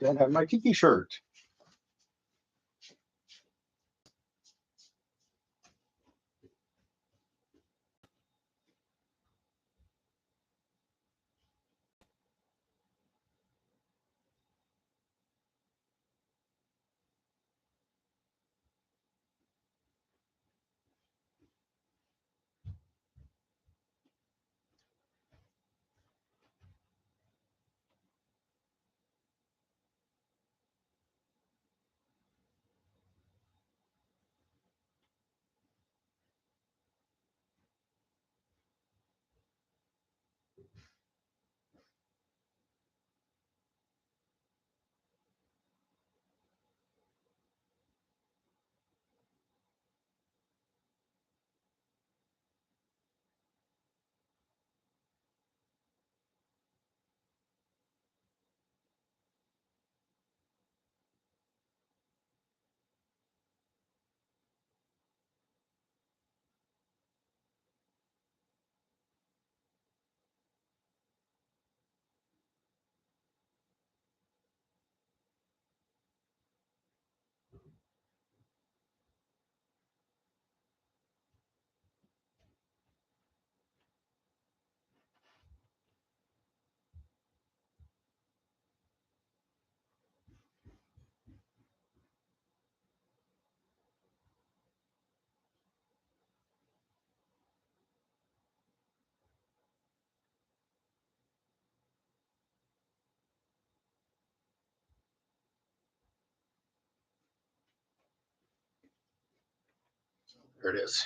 Can't have my tiki shirt. There it is.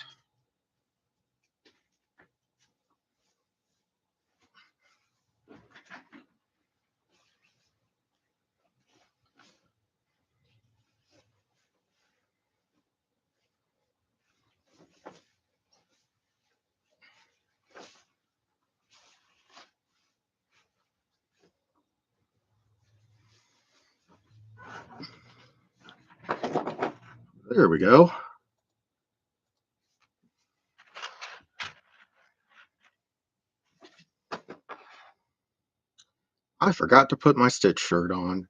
There we go. I forgot to put my Stitch shirt on.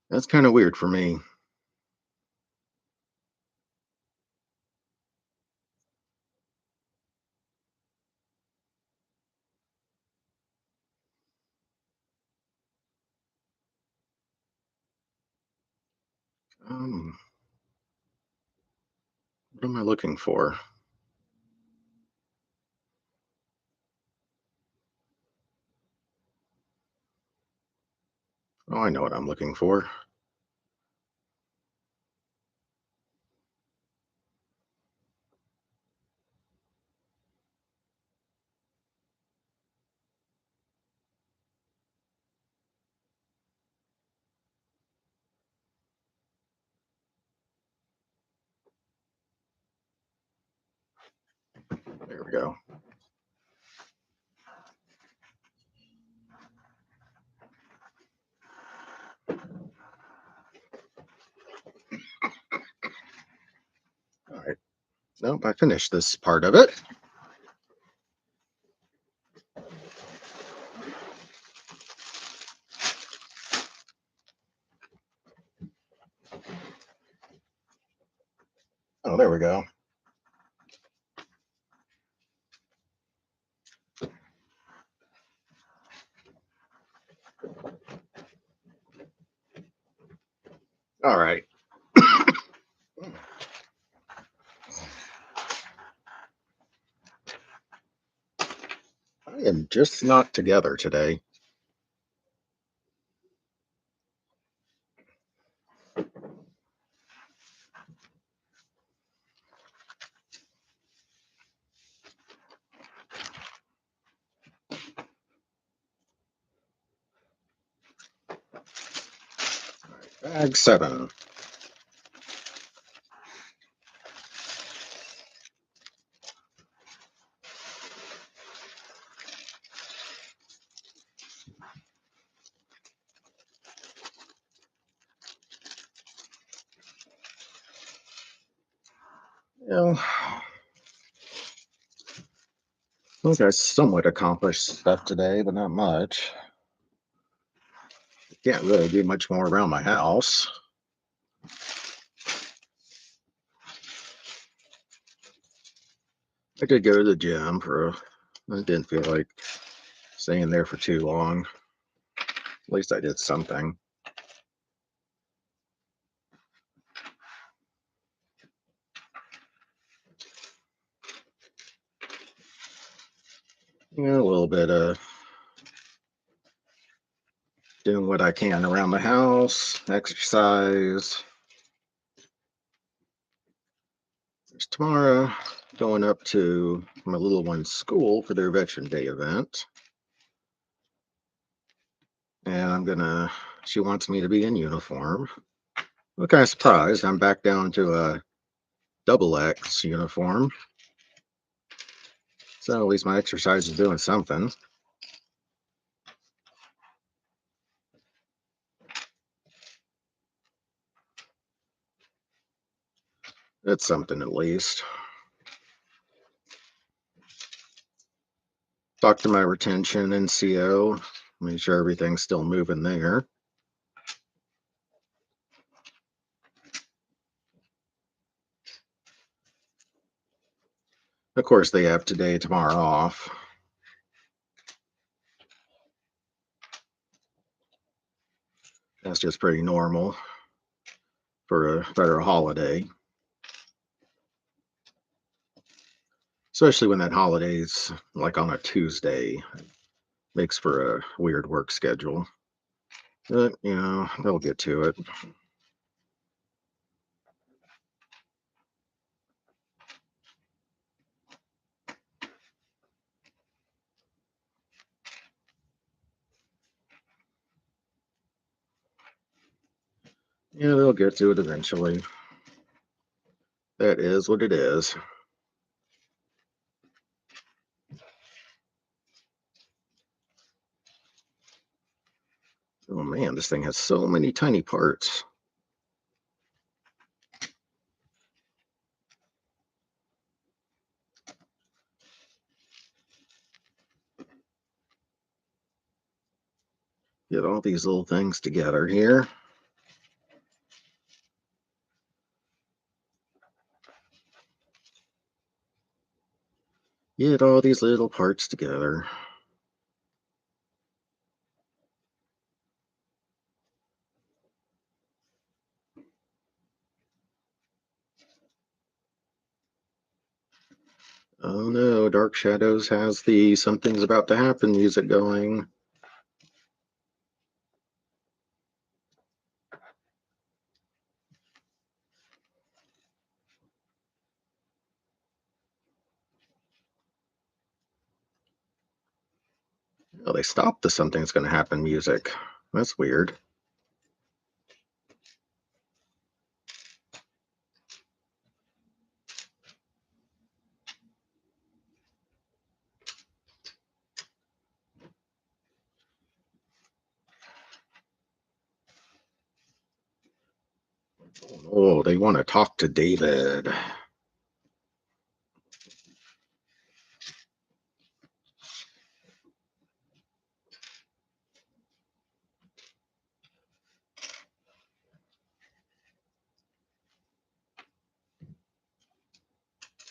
That's kind of weird for me. What am I looking for? Oh, I know what I'm looking for. There we go. All right. Nope, I finished this part of it. Oh, there we go. All right. I am just not together today. Bag 7. Well, I think I somewhat accomplished stuff today, but not much. Can't really do much more around my house. I did go to the gym I didn't feel like staying there for too long. At least I did something. Yeah, a little bit of doing what I can around the house, exercise. There's tomorrow going up to my little one's school for their Veteran Day event. And she wants me to be in uniform. I'm kind of surprised. I'm back down to a double X uniform. So at least my exercise is doing something. It's something at least. Talk to my retention and CO. Make sure everything's still moving there. Of course, they have today, tomorrow off. That's just pretty normal for a federal holiday, especially when that holiday's like on a Tuesday. Makes for a weird work schedule. But, they'll get to it. Yeah, they'll get to it eventually. That is what it is. Oh man, this thing has so many tiny parts. Get all these little things together here. Get all these little parts together. Oh no, Dark Shadows has the something's about to happen music going. Oh, they stopped the something's gonna happen music. That's weird. Oh, they want to talk to David.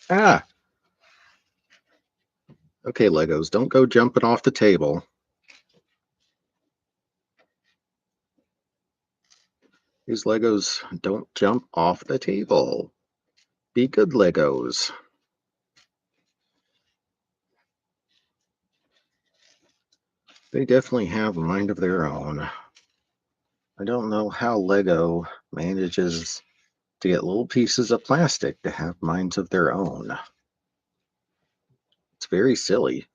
Ah, okay, Legos, don't go jumping off the table. These Legos don't jump off the table. Be good, Legos. They definitely have a mind of their own. I don't know how Lego manages to get little pieces of plastic to have minds of their own. It's very silly.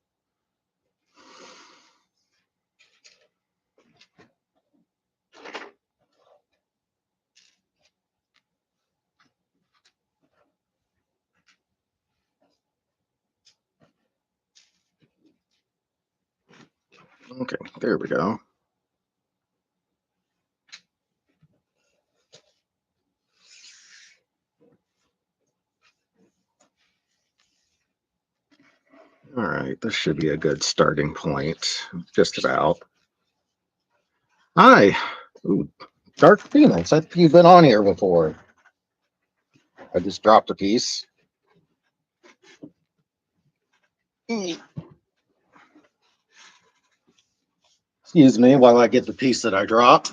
Okay, there we go. All right, this should be a good starting point. Just about. Hi. Ooh, Dark Phoenix. I think you've been on here before. I just dropped a piece. Excuse me while I get the piece that I dropped.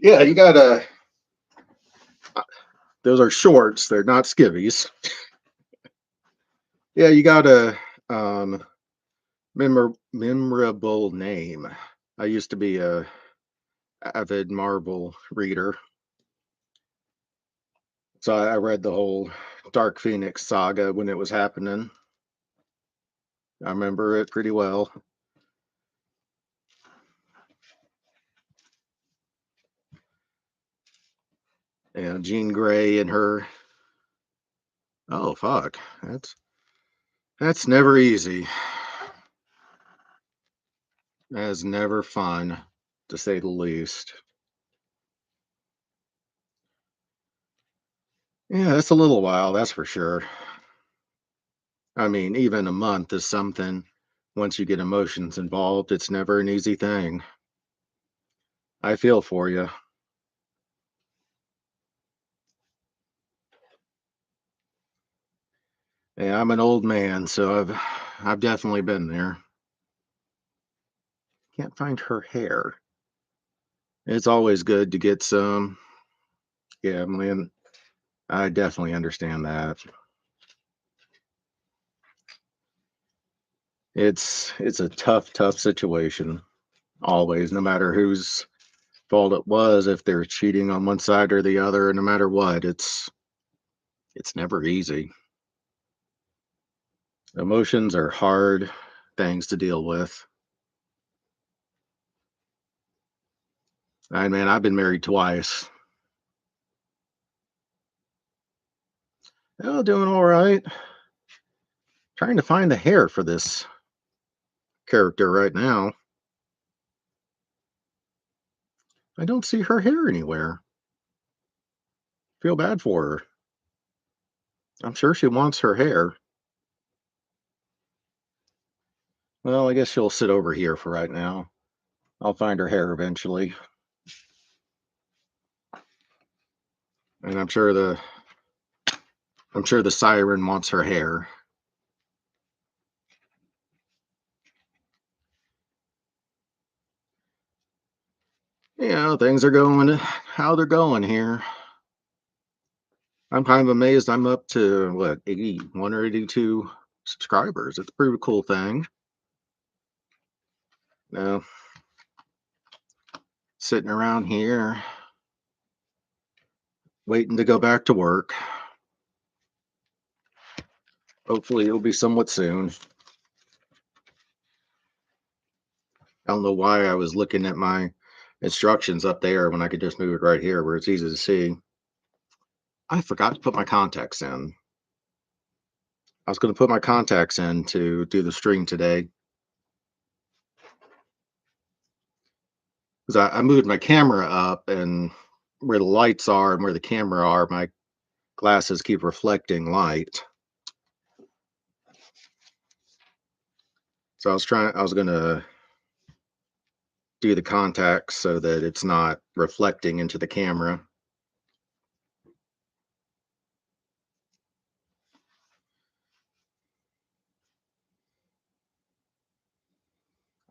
Yeah, you gotta. Those are shorts. They're not skivvies. Yeah, you got a memorable name. I used to be a avid Marvel reader, so I read the whole Dark Phoenix saga when it was happening. I remember it pretty well. And Jean Grey and her. Oh fuck, that's never easy. That's never fun, to say the least. Yeah, it's a little while, that's for sure. I mean, even a month is something. Once you get emotions involved, it's never an easy thing. I feel for you. Yeah, I'm an old man, so I've definitely been there. Can't find her hair. It's always good to get some. Yeah, man, I definitely understand that. It's a tough situation. Always, no matter whose fault it was, if they're cheating on one side or the other, no matter what, it's never easy. Emotions are hard things to deal with. I mean, I've been married twice. Oh, doing all right. Trying to find the hair for this character right now. I don't see her hair anywhere. Feel bad for her. I'm sure she wants her hair. Well, I guess she'll sit over here for right now. I'll find her hair eventually. And I'm sure the siren wants her hair. Yeah, things are going how they're going here. I'm kind of amazed I'm up to what, 81 or 82 subscribers. It's a pretty cool thing. Now, sitting around here waiting to go back to work. Hopefully it'll be somewhat soon. I don't know why I was looking at my instructions up there when I could just move it right here where it's easy to see. I forgot to put my contacts in. I was going to put my contacts in to do the stream today because I moved my camera up, and where the lights are and where the camera are, my glasses keep reflecting light. So I was going to do the contacts so that it's not reflecting into the camera.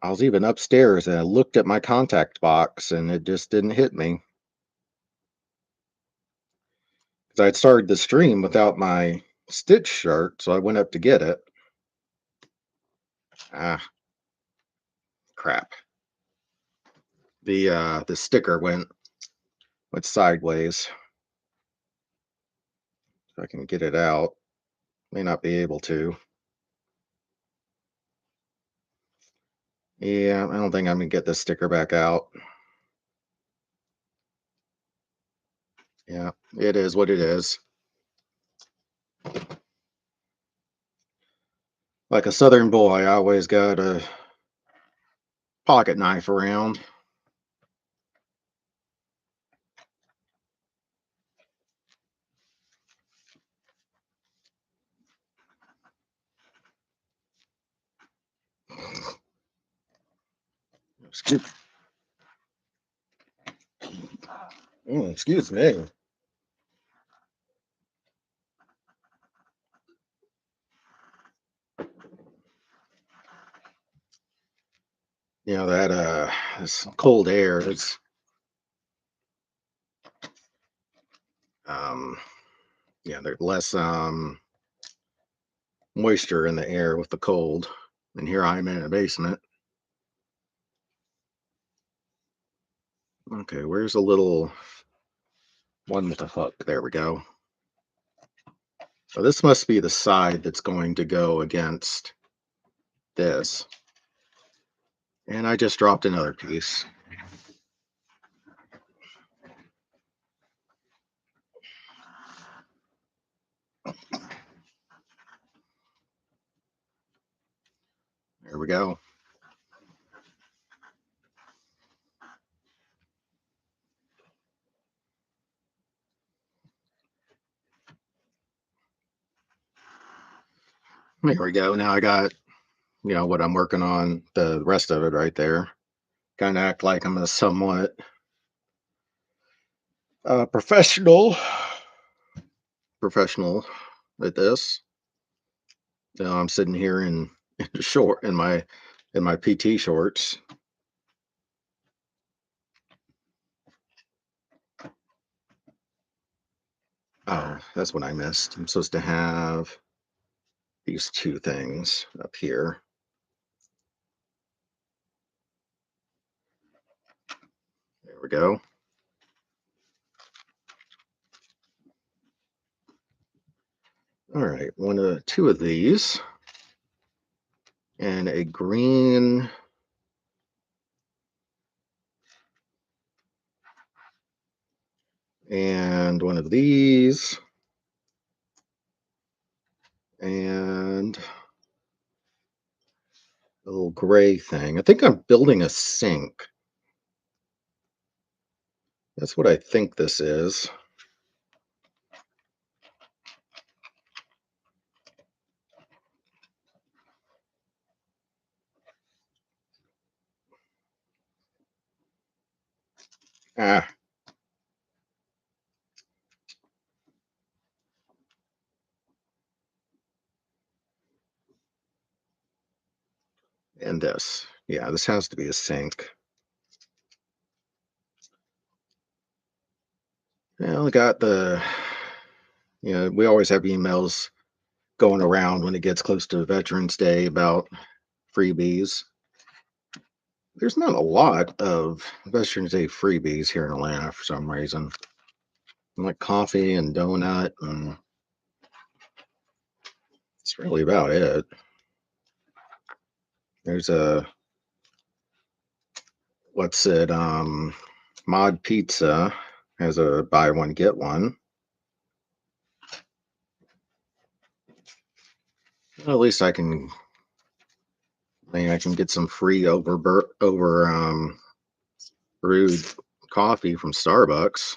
I was even upstairs and I looked at my contact box and it just didn't hit me. Because I had started the stream without my Stitch shirt, so I went up to get it. Ah, crap. The sticker went sideways. If I can get it out. May not be able to. Yeah, I don't think I'm gonna get this sticker back out. Yeah, it is what it is. Like a Southern boy, I always gotta pocket knife around. Excuse, excuse me. That this cold air is um there's less moisture in the air with the cold. And here I'm in a basement. Okay, where's a little one with a hook? There we go. So this must be the side that's going to go against this. And I just dropped another piece. There we go. There we go. Now I got, what I'm working on, the rest of it right there. Kind of act like I'm a somewhat professional at this. I'm sitting here in my PT shorts. Oh, that's what I missed. I'm supposed to have these two things up here. There we go. All right, two of these, and a green. And one of these, and a little gray thing. I think I'm building a sink. That's what I think this is. Ah, and this. Yeah, this has to be a sink. Yeah, I got we always have emails going around when it gets close to Veterans Day about freebies. There's not a lot of Veterans Day freebies here in Atlanta for some reason. Like coffee and donut, and it's really about it. There's what's it? Mod Pizza has a buy one get one. Well, at least I can get some free over brewed coffee from Starbucks.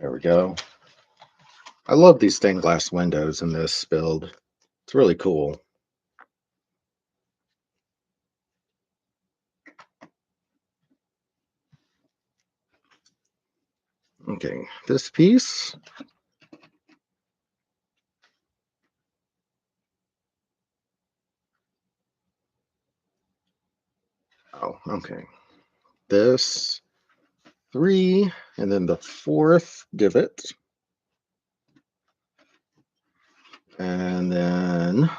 There we go. I love these stained glass windows in this build. It's really cool. Okay, this piece. Oh, okay. This three, and then the fourth divot. And then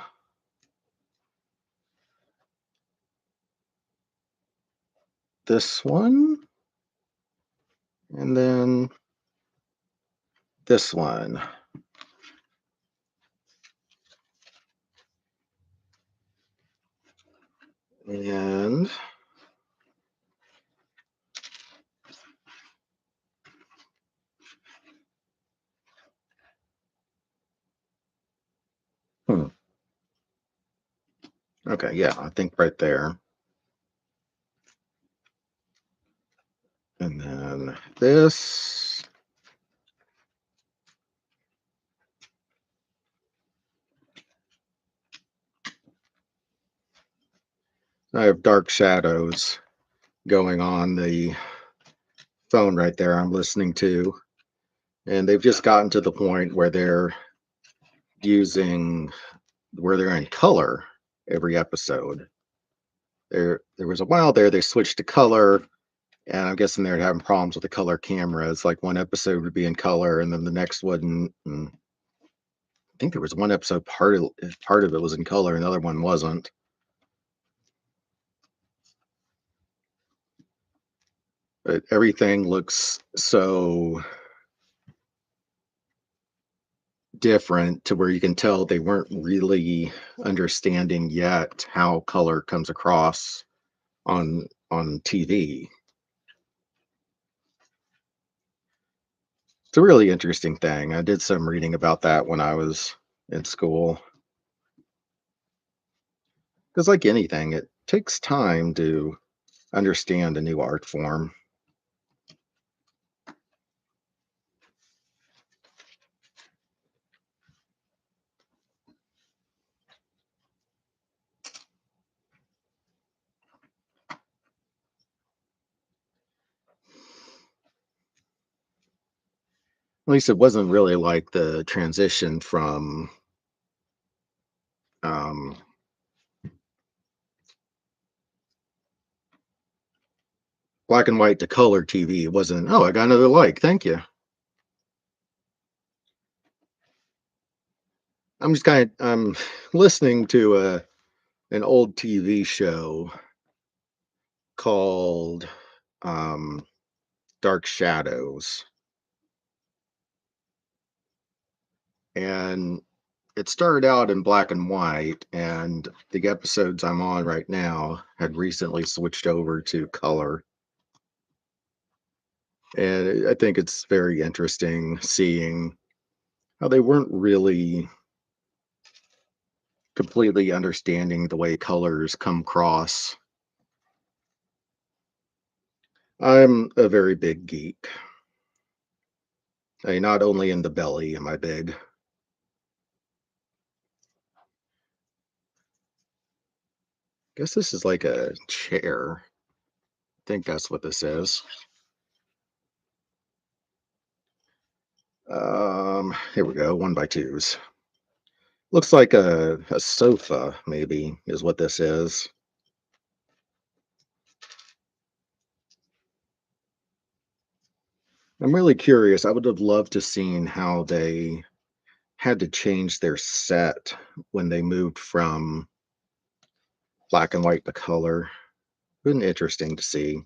this one. And then this one. And hmm, okay, yeah, I think right there. And then this. I have dark shadows going on the phone right there I'm listening to. And they've just gotten to the point where using they're in color every episode. There was a while there they switched to color, and I'm guessing they're having problems with the color cameras. Like one episode would be in color, and then the next wouldn't. And I think there was one episode part of it was in color, and the other one wasn't. But everything looks so different to where you can tell they weren't really understanding yet how color comes across on TV. It's a really interesting thing. I did some reading about that when I was in school. Because, like anything, it takes time to understand a new art form. At least it wasn't really like the transition from um, black and white to color TV. It wasn't, oh, I got another like. Thank you. I'm just kind of listening to an old TV show called um, Dark Shadows, and it started out in black and white, and the episodes I'm on right now had recently switched over to color. And I think it's very interesting seeing how they weren't really completely understanding the way colors come across. I'm a very big geek. Not only in the belly am I big. Guess this is like a chair. I think that's what this is. Here we go. One by twos. Looks like a sofa, maybe, is what this is. I'm really curious. I would have loved to seen how they had to change their set when they moved from black and white to color. Been interesting to see.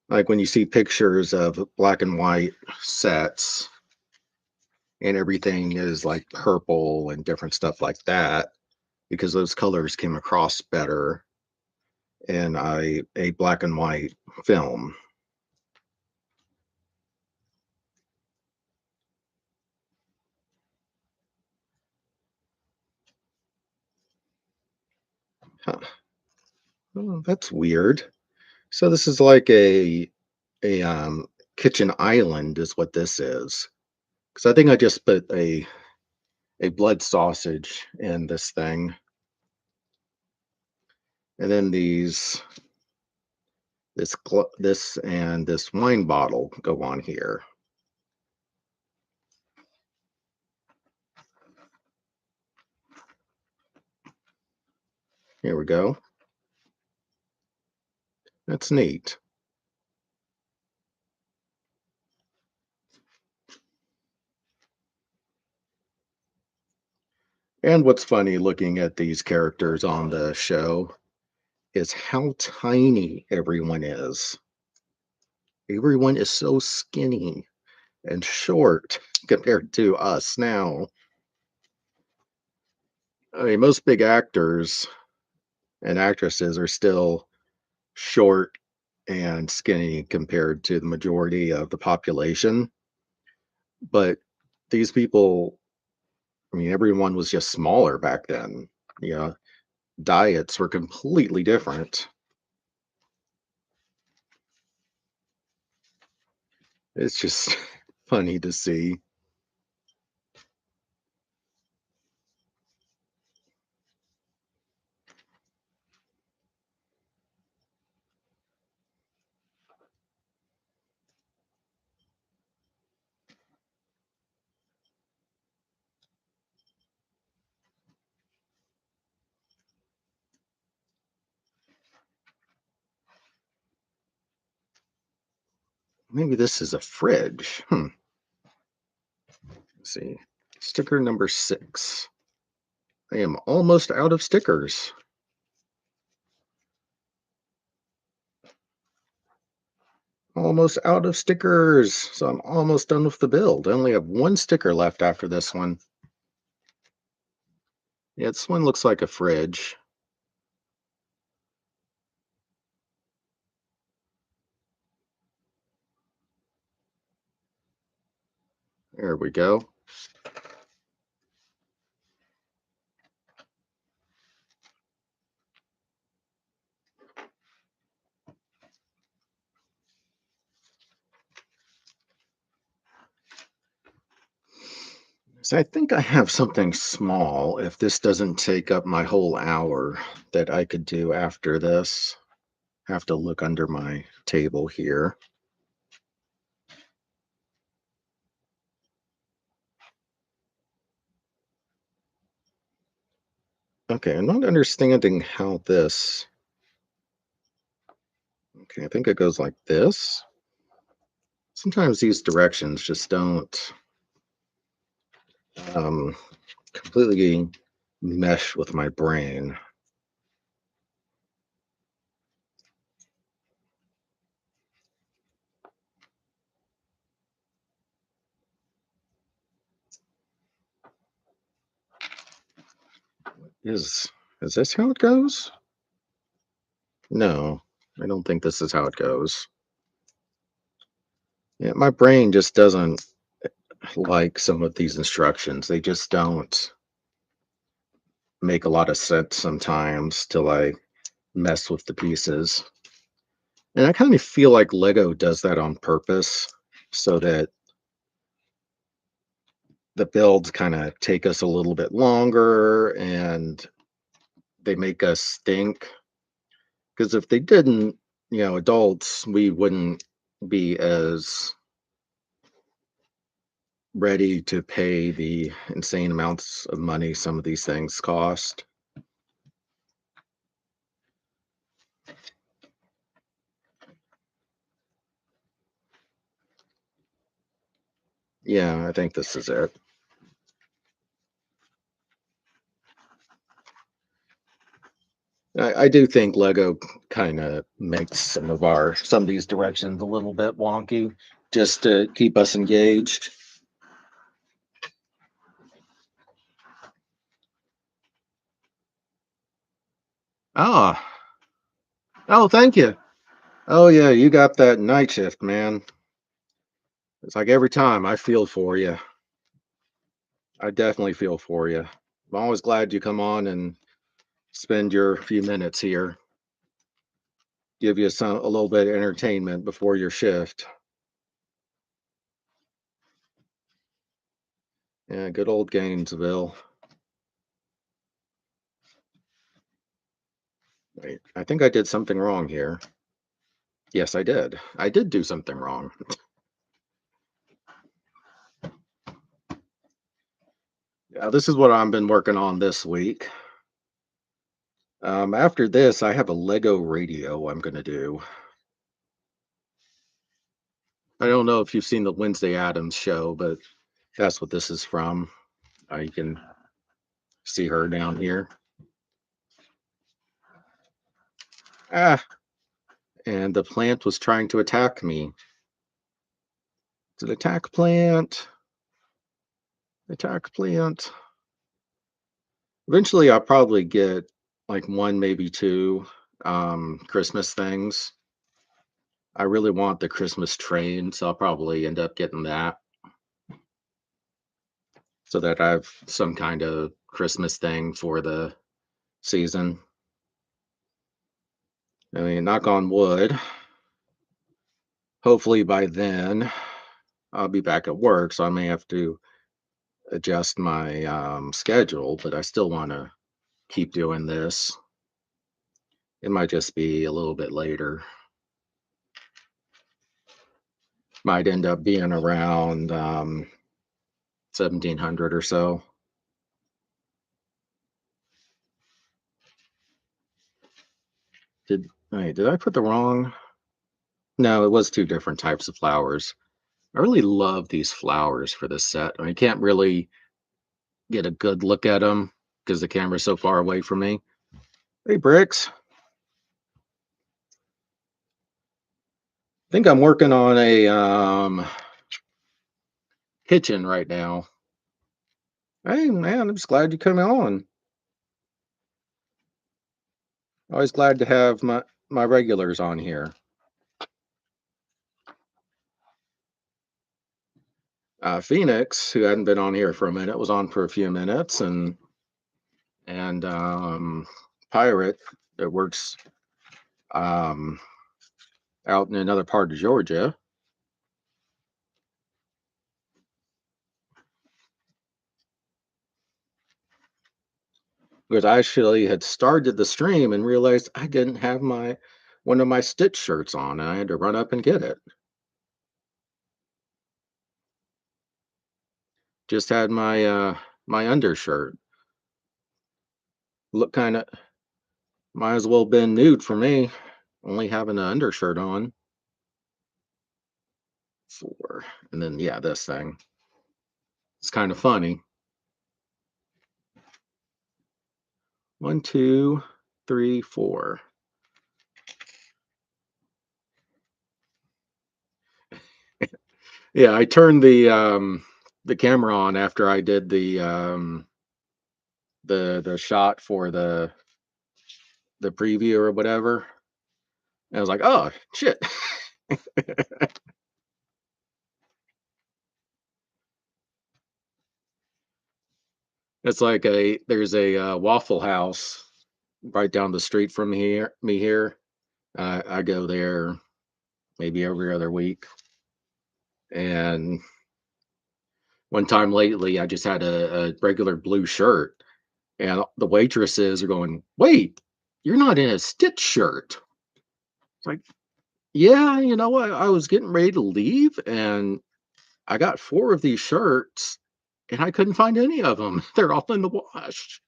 Like when you see pictures of black and white sets and everything is like purple and different stuff like that, because those colors came across better in a black and white film. Huh. Oh, that's weird. So this is like a kitchen island is what this is. Because I think I just put a blood sausage in this thing, and then this and this wine bottle go on here. Here we go. That's neat. And what's funny looking at these characters on the show is how tiny everyone is. Everyone is so skinny and short compared to us now. I mean, most big actors and actresses are still short and skinny compared to the majority of the population. But these people, I mean, everyone was just smaller back then. You know, diets were completely different. It's just funny to see. Maybe this is a fridge. Let's see. Sticker number 6. I am almost out of stickers. Almost out of stickers. So I'm almost done with the build. I only have one sticker left after this one. Yeah, this one looks like a fridge. There we go. So I think I have something small, if this doesn't take up my whole hour, that I could do after this. Have to look under my table here. Okay, I'm not understanding how this. Okay, I think it goes like this. Sometimes these directions just don't um, completely mesh with my brain. Is is this how it goes? No, I don't think this is how it goes. Yeah, my brain just doesn't like some of these instructions. They just don't make a lot of sense sometimes till I mess with the pieces. And I kind of feel like Lego does that on purpose so that the builds kind of take us a little bit longer and they make us think. Because if they didn't, adults, we wouldn't be as ready to pay the insane amounts of money some of these things cost. Yeah, I think this is it. I do think Lego kind of makes some of these directions a little bit wonky just to keep us engaged. Ah, oh, thank you. Oh yeah, you got that night shift, man. It's like every time I feel for you. I definitely feel for you. I'm always glad you come on and spend your few minutes here. Give you a little bit of entertainment before your shift. Yeah, good old Gainesville. Wait, I think I did something wrong here. Yes, I did. I did do something wrong. Yeah, this is what I've been working on this week. After this, I have a Lego radio I'm going to do. I don't know if you've seen the Wednesday Addams show, but that's what this is from. You can see her down here. Ah, and the plant was trying to attack me. It's an attack plant. Attack plant. Eventually, I'll probably get like one, maybe two Christmas things. I really want the Christmas train, so I'll probably end up getting that so that I have some kind of Christmas thing for the season. I mean, knock on wood. Hopefully by then I'll be back at work, so I may have to adjust my schedule, but I still want to keep doing this. It might just be a little bit later. Might end up being around 1700 or so. Did did I put the wrong? No, it was two different types of flowers. I really love these flowers for this set. I can't really get a good look at them because the camera's so far away from me. Hey, Bricks. I think I'm working on a kitchen right now. Hey, man, I'm just glad you come on. Always glad to have my regulars on here. Phoenix, who hadn't been on here for a minute, was on for a few minutes, and Pirate that works um, out in another part of Georgia. Because I actually had started the stream and realized I didn't have my one of my Stitch shirts on, and I had to run up and get it. Just had my undershirt. Look kind of might as well been nude for me, only having an undershirt on. Four, and then yeah, this thing. It's kind of funny. One, two, three, four. Yeah, I turned the camera on after I did the shot for the preview or whatever. And I was like, oh shit. It's like there's a Waffle House right down the street from here. I go there maybe every other week. And one time lately, I just had a regular blue shirt, and the waitresses are going, "Wait, you're not in a Stitch shirt." It's like, yeah, you know what? I was getting ready to leave, and I got four of these shirts, and I couldn't find any of them. They're all in the wash.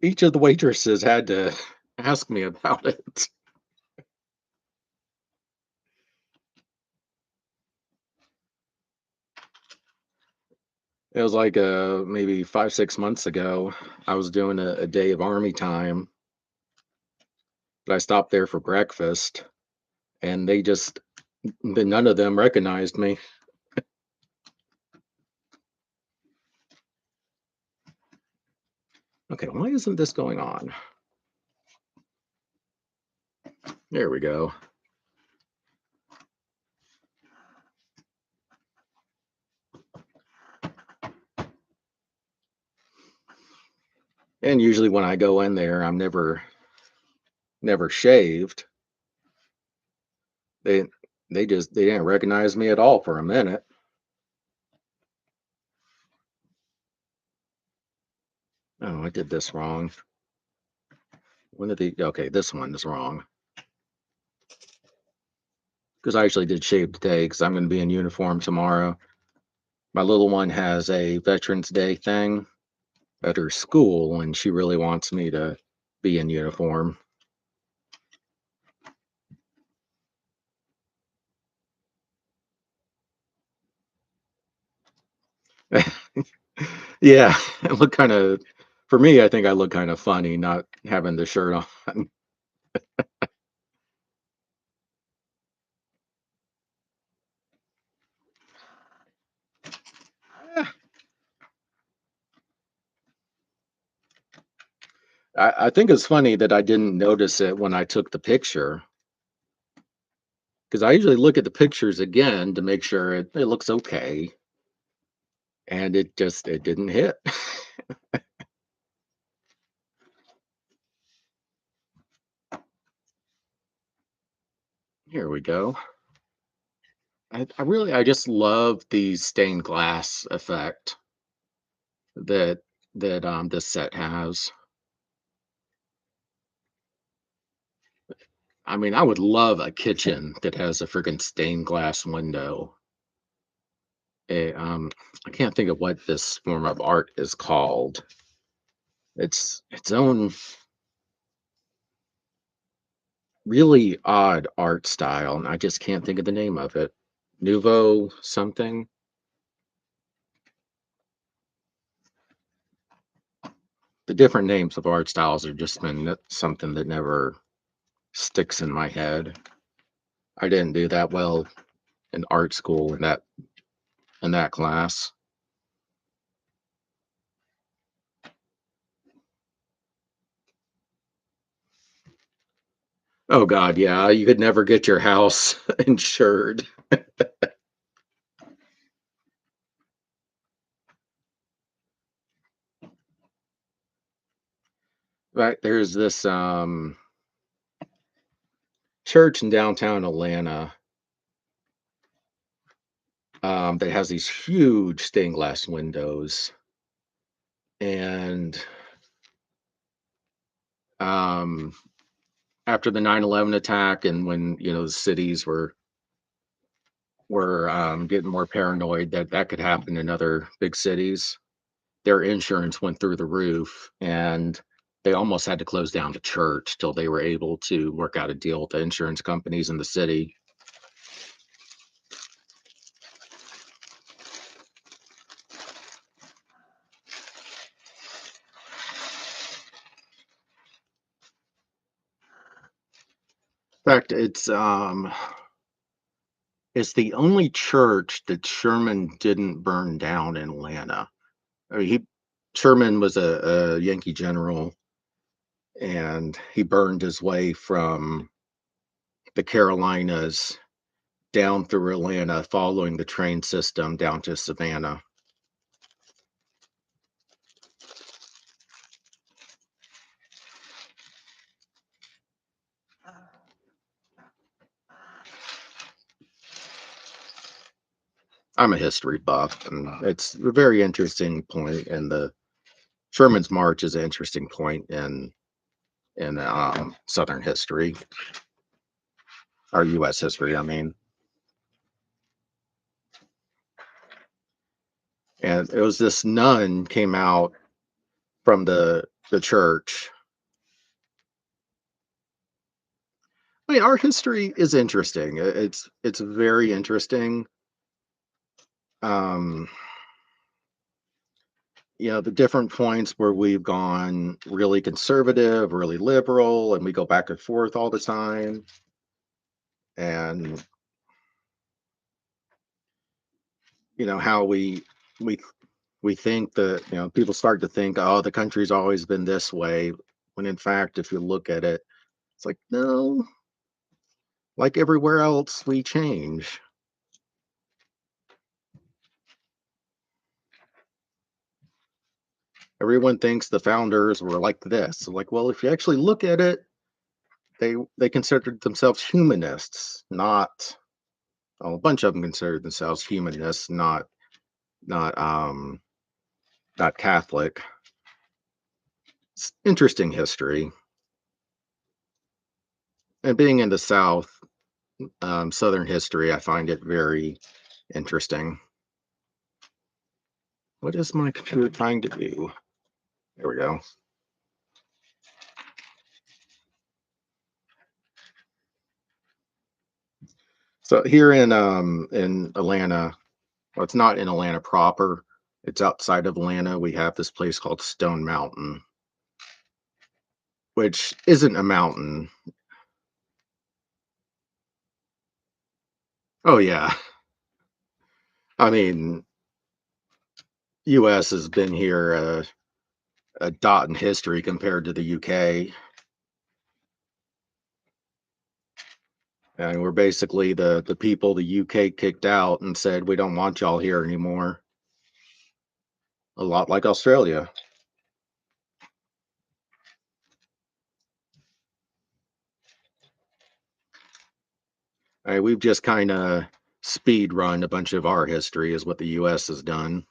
Each of the waitresses had to ask me about it. It was like maybe 5 6 months ago. I was doing a day of army time, but I stopped there for breakfast, and none of them recognized me. Okay, why isn't this going on? There we go. And usually when I go in there, I'm never shaved. They they didn't recognize me at all for a minute. Oh, I did this wrong. When did the okay, this one is wrong. Because I actually did shave today because I'm going to be in uniform tomorrow. My little one has a Veterans Day thing at her school, and she really wants me to be in uniform. Yeah, I look kind of. For me, I think I look kind of funny not having the shirt on. I think it's funny that I didn't notice it when I took the picture because I usually look at the pictures again to make sure it looks okay, and it didn't hit. Here we go. I just love the stained glass effect that this set has. I mean, I would love a kitchen that has a freaking stained glass window. Eh, um, I can't think of what this form of art is called. It's its own really odd art style, and I just can't think of the name of it. Nouveau something. The different names of art styles have just been something that never sticks in my head. I didn't do that well in art school in that class. Oh God, yeah, you could never get your house insured. Right, there's this church in downtown Atlanta that has these huge stained glass windows, and um, after the 9/11 attack, and when the cities were getting more paranoid that that could happen in other big cities, their insurance went through the roof, and they almost had to close down the church till they were able to work out a deal with the insurance companies in the city. In fact, it's the only church that Sherman didn't burn down in Atlanta. I mean, he Sherman was a Yankee general, and he burned his way from the Carolinas down through Atlanta, following the train system down to Savannah. I'm a history buff, and it's a very interesting point. And the Sherman's March is an interesting point in Southern history, or U.S. history. I mean, and it was this nun came out from the church. I mean, our history is interesting. It's very interesting. Um, the different points where we've gone really conservative, really liberal, and we go back and forth all the time. And how we we think that people start to think, oh, the country's always been this way, when in fact, if you look at it, it's like, no, like everywhere else, we change. Everyone thinks the founders were like this. Like, well, if you actually look at it, they considered themselves humanists, not well, a bunch of them considered themselves humanists, not not Catholic. It's interesting history. And being in the South, Southern history, I find it very interesting. What is my computer trying to do? There we go. So here in Atlanta, well, it's not in Atlanta proper. It's outside of Atlanta. We have this place called Stone Mountain, which isn't a mountain. Oh yeah. I mean, US has been here a dot in history compared to the UK. And we're basically the people the UK kicked out and said, "We don't want y'all here anymore." A lot like Australia. We've just kinda speed run a bunch of our history is what the US has done.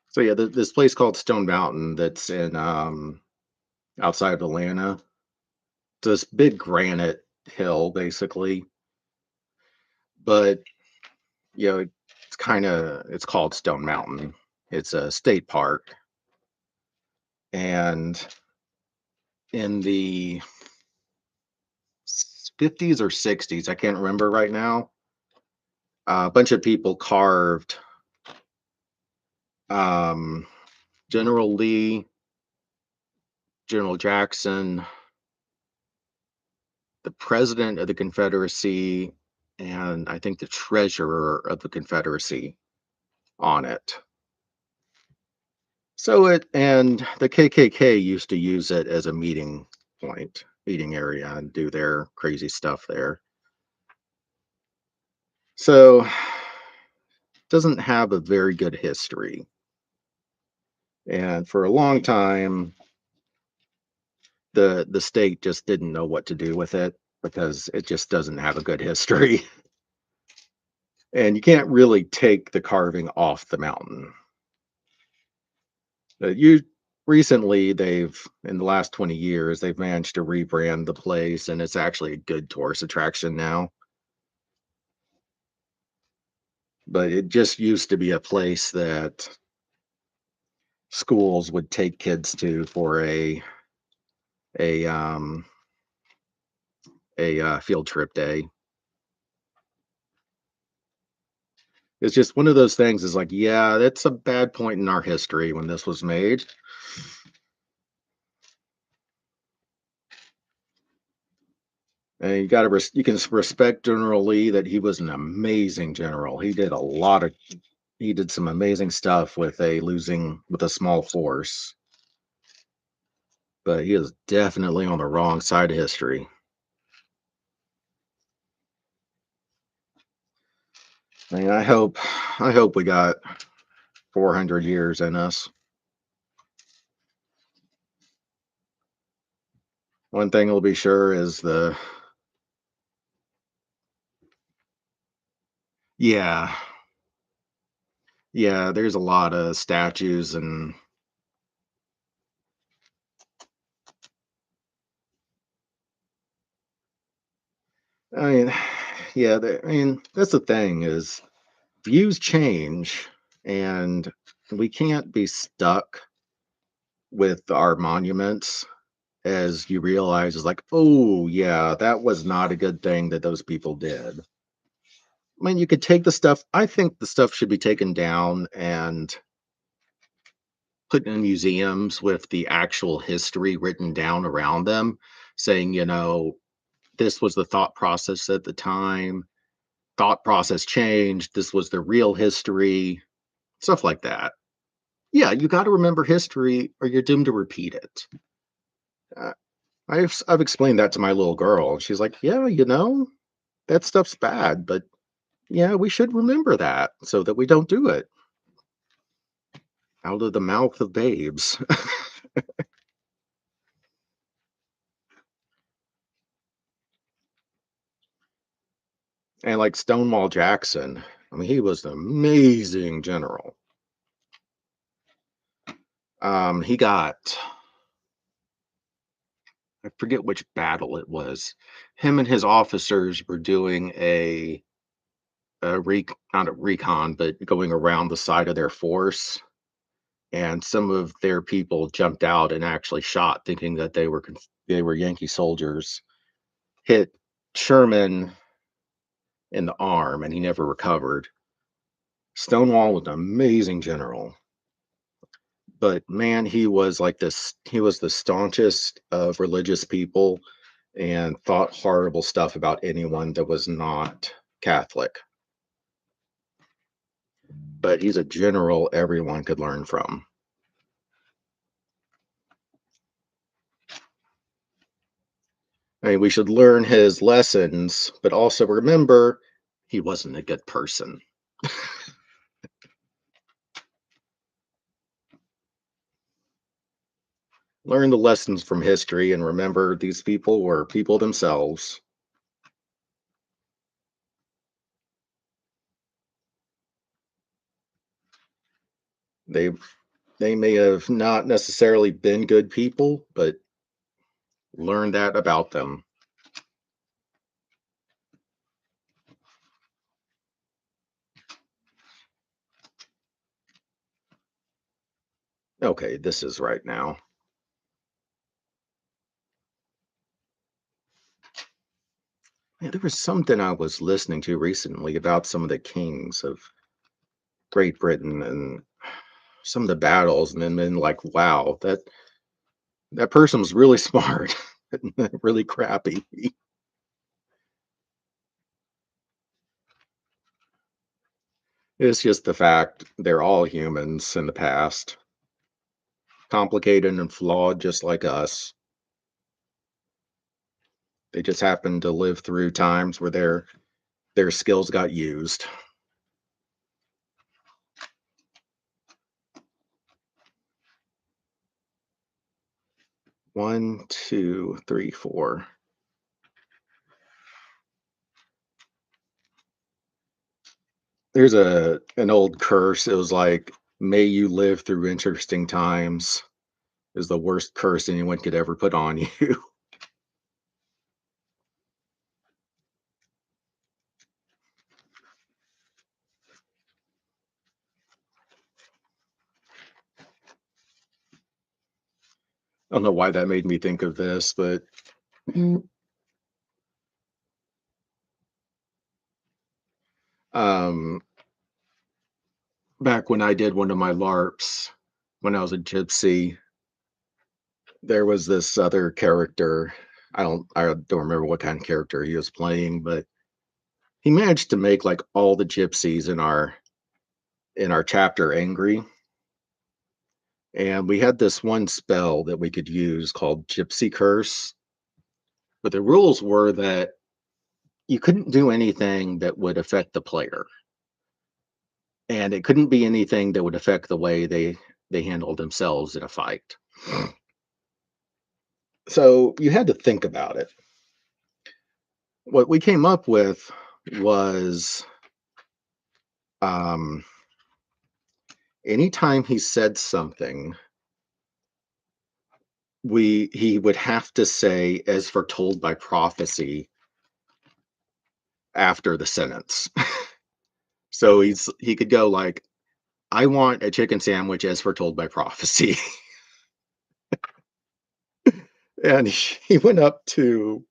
So, yeah, this place called Stone Mountain that's in, outside of Atlanta. It's this big granite hill, basically, but, you know, it's called Stone Mountain. It's a state park, and in the 50s or 60s, I can't remember right now, a bunch of people carved, um, General Lee, General Jackson, the president of the Confederacy, and I think the treasurer of the Confederacy on it. So it and the KKK used to use it as a meeting area, and do their crazy stuff there. So doesn't have a very good history. And for a long time, the state just didn't know what to do with it because it just doesn't have a good history. And you can't really take the carving off the mountain. You recently they've in the last 20 years they've managed to rebrand the place and it's actually a good tourist attraction now. But it just used to be a place that schools would take kids to for a um field trip day. It's just one of those things is like, yeah, that's a bad point in our history when this was made. And you can respect General Lee that he was an amazing general. He did some amazing stuff with a small force, but he is definitely on the wrong side of history. I mean, I hope we got 400 years in us. One thing will be sure is yeah, yeah, there's a lot of statues and I mean, yeah, I mean, that's the thing is views change and we can't be stuck with our monuments as you realize is like, oh yeah, that was not a good thing that those people did. I mean, you could take the stuff. I think the stuff should be taken down and put in museums with the actual history written down around them, saying, this was the thought process at the time. Thought process changed. This was the real history, stuff like that. Yeah, you got to remember history or you're doomed to repeat it. Uh, I've explained that to my little girl. And she's like, "Yeah, that stuff's bad, but yeah, we should remember that so that we don't do it." Out of the mouth of babes. And like Stonewall Jackson, I mean, he was an amazing general. He got I forget which battle it was. Him and his officers were doing not a recon, but going around the side of their force, and some of their people jumped out and actually shot, thinking that they were Yankee soldiers. Hit Sherman in the arm and he never recovered. Stonewall was an amazing general, but man, he was like this. He was the staunchest of religious people and thought horrible stuff about anyone that was not Catholic. But he's a general everyone could learn from. I mean, we should learn his lessons, but also remember he wasn't a good person. Learn the lessons from history and remember these people were people themselves. They they may have not necessarily been good people, but learn that about them. Okay, this is right now. Yeah, there was something I was listening to recently about some of the kings of Great Britain and some of the battles, and then been like, wow, that person was really smart, really crappy. It's just the fact they're all humans in the past, complicated and flawed just like us. They just happen to live through times where their skills got used. One, two, three, four. There's an old curse. It was like, "May you live through interesting times," is the worst curse anyone could ever put on you. I don't know why that made me think of this, but um, back when I did one of my LARPs, when I was a gypsy, there was this other character. I don't remember what kind of character he was playing, but he managed to make like all the gypsies in our chapter angry. And we had this one spell that we could use called Gypsy Curse. But the rules were that you couldn't do anything that would affect the player. And it couldn't be anything that would affect the way they handled themselves in a fight. So you had to think about it. What we came up with was um, anytime he said something, he would have to say, as foretold by prophecy, after the sentence. So he could go like, "I want a chicken sandwich as foretold by prophecy," and he went up to.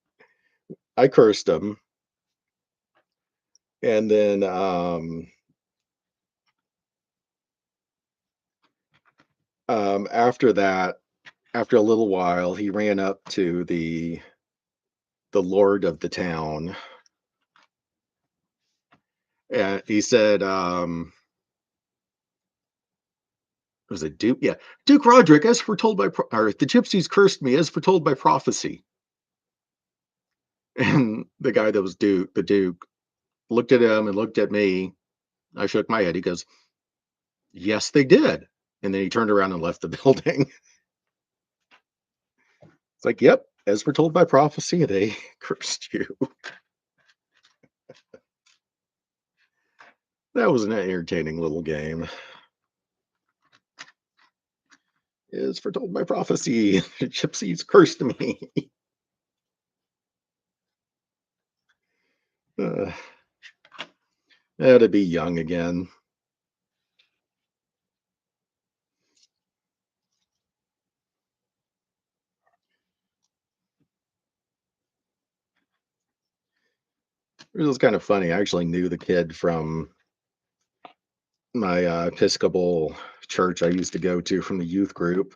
I cursed him, and then after that, after a little while, he ran up to the lord of the town, and he said, "Was it Duke? Yeah, Duke Roderick, as foretold by or the gypsies cursed me as foretold by prophecy." And the guy that was the Duke, looked at him and looked at me. I shook my head. He goes, "Yes, they did." And then he turned around and left the building. It's like, "Yep, as foretold by prophecy, they cursed you." That was an entertaining little game. Is foretold by prophecy. Gypsies cursed me. uh, to be young again. It was kind of funny. I actually knew the kid from my Episcopal church I used to go to from the youth group.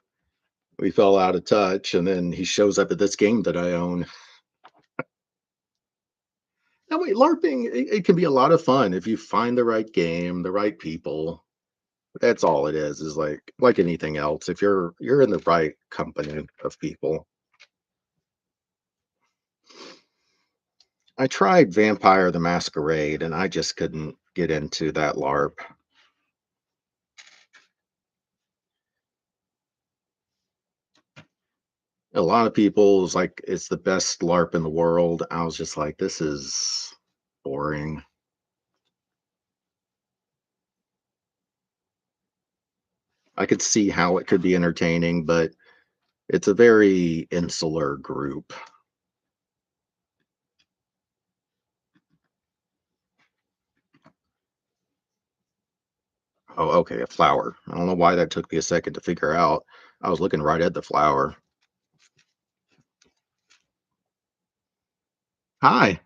We fell out of touch, and then he shows up at this game that I own. Now, wait, LARPing, it can be a lot of fun if you find the right game, the right people. That's all it is like anything else. If you're in the right company of people. I tried Vampire the Masquerade, and I just couldn't get into that LARP. A lot of people was like, it's the best LARP in the world. I was just like, this is boring. I could see how it could be entertaining, but it's a very insular group. Oh, okay, a flower. I don't know why that took me a second to figure out. I was looking right at the flower. Hi.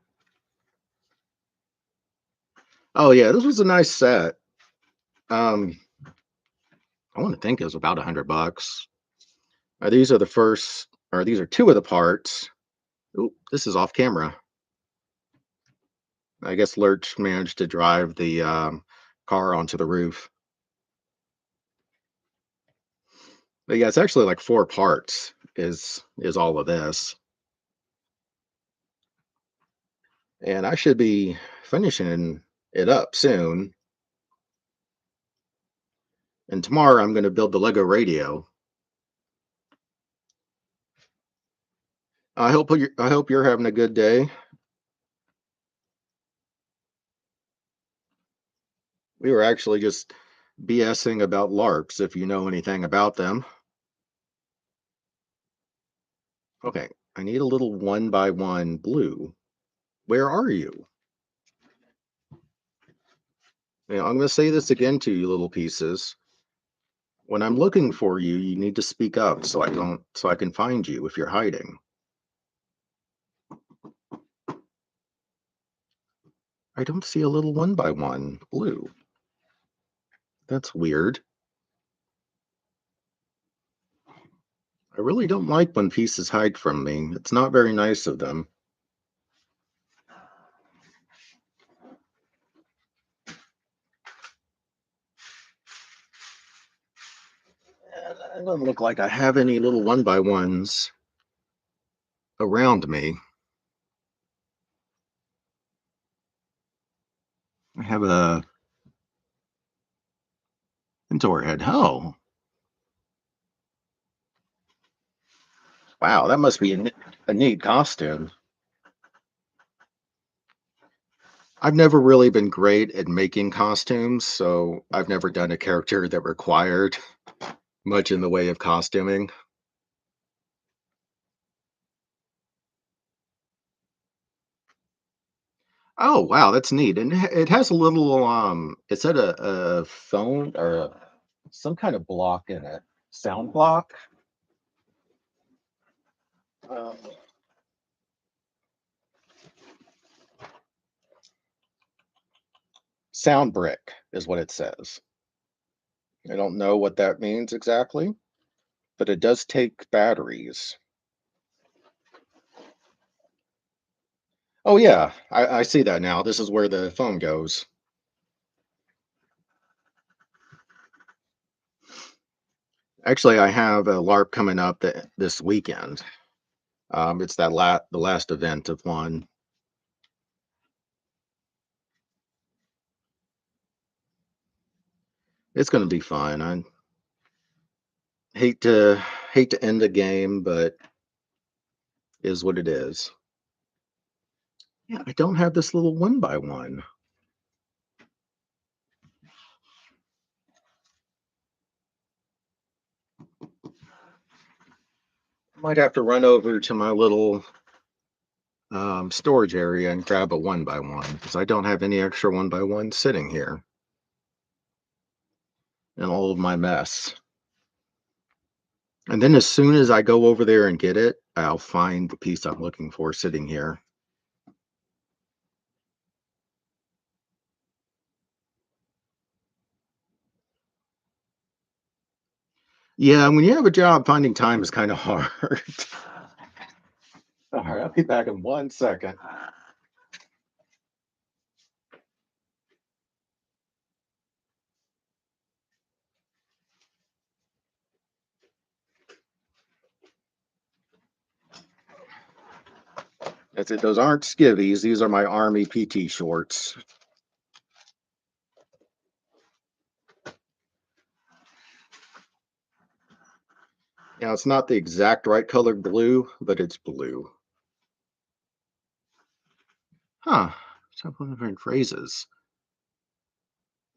Oh yeah, this was a nice set. Um, I want to think it was about $100. These are the first, or these are two of the parts. Oop, this is off camera. I guess Lurch managed to drive the car onto the roof. But yeah, it's actually like four parts is all of this. And I should be finishing it up soon. And tomorrow I'm going to build the Lego radio. I hope you're having a good day. We were actually just BSing about LARPs if you know anything about them. Okay, I need a little one by one blue. Where are you? Now, I'm going to say this again to you, little pieces. When I'm looking for you, you need to speak up so I can find you if you're hiding. I don't see a little one by one blue. That's weird. I really don't like when pieces hide from me. It's not very nice of them. It doesn't look like I have any little one by ones around me. I have a mentor head. Oh, wow, that must be a neat costume. I've never really been great at making costumes, so I've never done a character that required much in the way of costuming. Oh, wow, that's neat. And it has a little it said a phone or some kind of block in it. Sound block? Um, sound brick is what it says. I don't know what that means exactly, but it does take batteries. Oh yeah, I see that now. This is where the phone goes. Actually, I have a LARP coming up this weekend. It's the last event of one. It's going to be fun. I hate to hate to end the game, but is what it is. Yeah, I don't have this little one by one. I might have to run over to my little storage area and grab a one by one because I don't have any extra one by one sitting here in all of my mess. And then as soon as I go over there and get it, I'll find the piece I'm looking for sitting here. Yeah, when you have a job, finding time is kind of hard. All right, I'll be back in 1 second. That's it. Those aren't skivvies. These are my Army PT shorts. Now, it's not the exact right color blue, but it's blue. Huh. Several different phrases.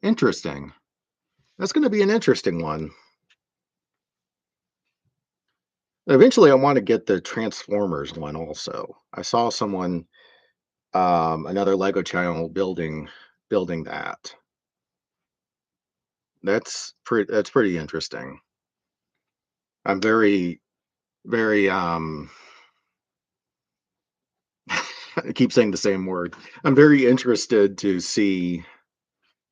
Interesting. That's going to be an interesting one. Eventually, I want to get the Transformers one also. I saw someone, another Lego channel building that. That's pretty interesting. I'm very I keep saying the same word. I'm very interested to see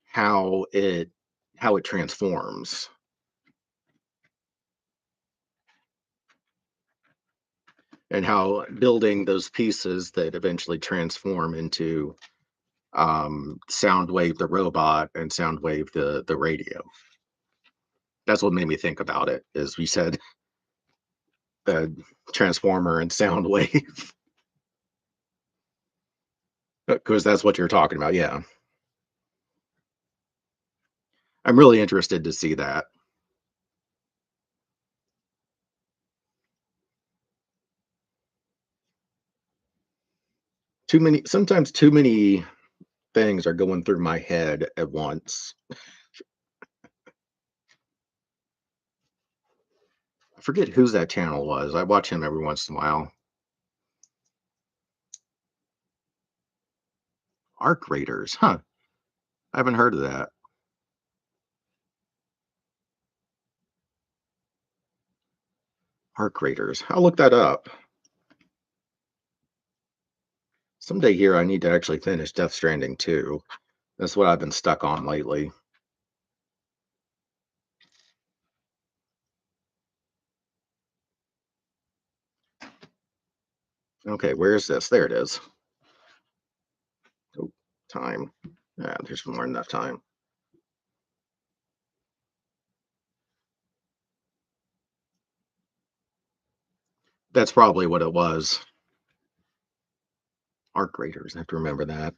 how it how it transforms and how building those pieces that eventually transform into Soundwave the robot and Soundwave the radio. That's what made me think about it. Is we said uh, Transformer and Soundwave because that's what you're talking about. Yeah, I'm really interested to see that. Sometimes too many things are going through my head at once. I forget whose that channel was. I watch him every once in a while. Arc Raiders, huh? I haven't heard of that. Arc Raiders. I'll look that up. Someday here, I need to actually finish Death Stranding too. That's what I've been stuck on lately. Okay, where is this? There it is. Oh, time. Yeah, there's more than enough time. That's probably what it was. Arc Raiders. I have to remember that.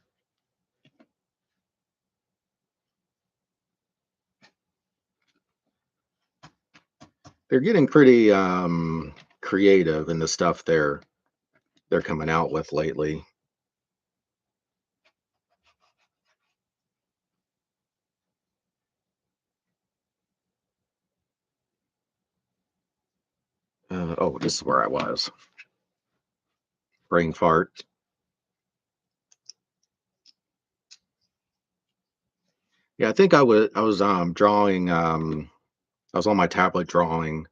They're getting pretty creative in the stuff they're coming out with lately. Oh, this is where I was. Brain fart. Yeah, I think I was drawing I was on my tablet drawing,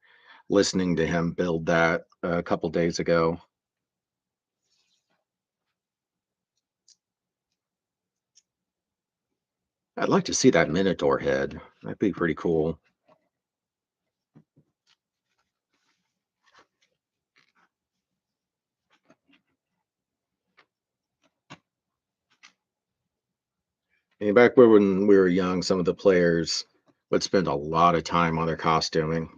listening to him build that a couple days ago. I'd like to see that Minotaur head. That'd be pretty cool. And back when we were young, some of the players would spend a lot of time on their costuming.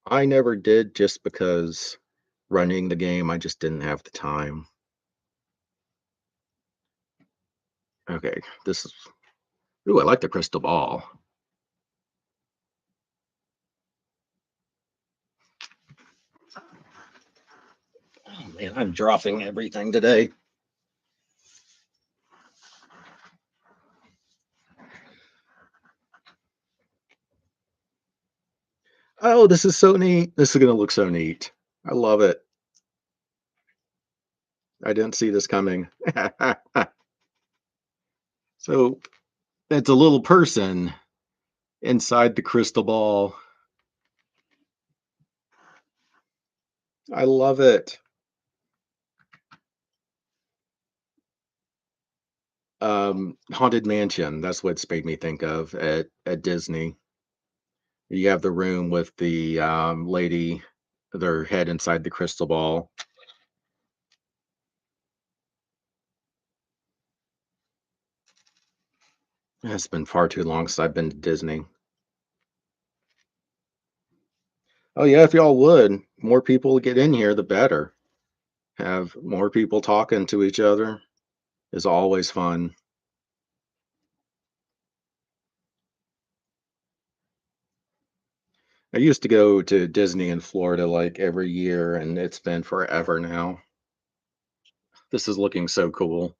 I never did just because running the game, I just didn't have the time. Okay, this is. Ooh, I like the crystal ball. Oh man, I'm dropping everything today. Oh, this is so neat. This is gonna look so neat. I love it. I didn't see this coming. So it's a little person inside the crystal ball. I love it. Haunted Mansion, that's what it's made me think of at Disney. You have the room with the, lady, their head inside the crystal ball. It's been far too long since I've been to Disney. Oh, yeah, if y'all would, more people get in here, the better. Have more people talking to each other is always fun. I used to go to Disney in Florida, like, every year, and it's been forever now. This is looking so cool.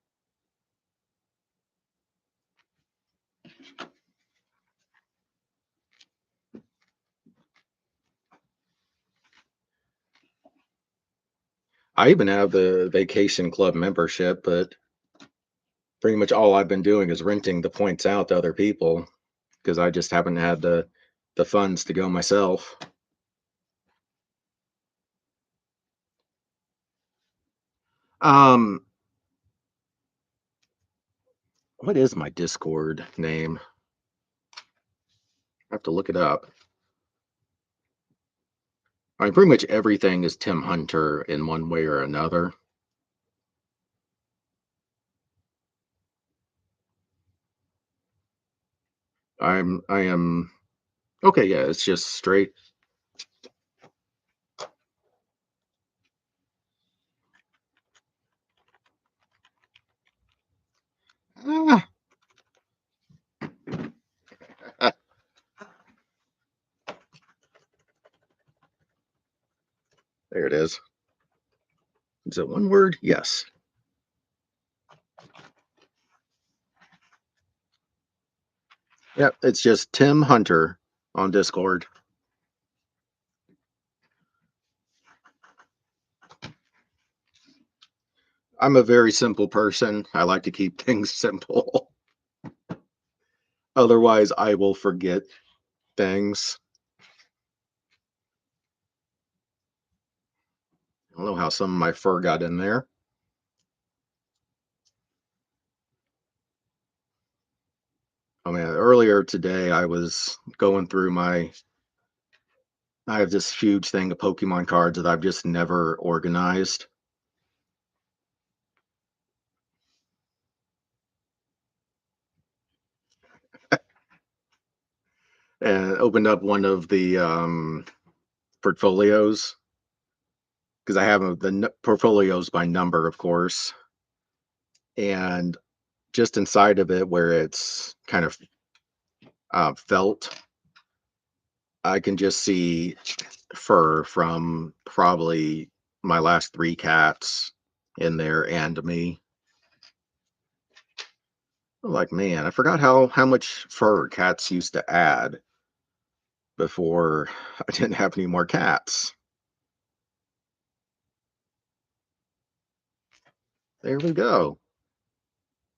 I even have the vacation club membership, but pretty much all I've been doing is renting the points out to other people because I just haven't had the funds to go myself. Um, what is my Discord name? I have to look it up. I mean, pretty much everything is Tim Hunter in one way or another. I am okay. Yeah, it's just straight. Ah, there it is. Is it one word? Yes. Yep. It's just Tim Hunter on Discord. I'm a very simple person. I like to keep things simple. Otherwise, I will forget things. I don't know how some of my fur got in there. I mean, earlier today, I was going through my. I have this huge thing of Pokemon cards that I've just never organized, and opened up one of the portfolios because I have portfolios by number, of course, and just inside of it, where it's kind of felt, I can just see fur from probably my last 3 cats in there and me. I'm like, "Man, I forgot how much fur cats used to add before I didn't have any more cats." There we go.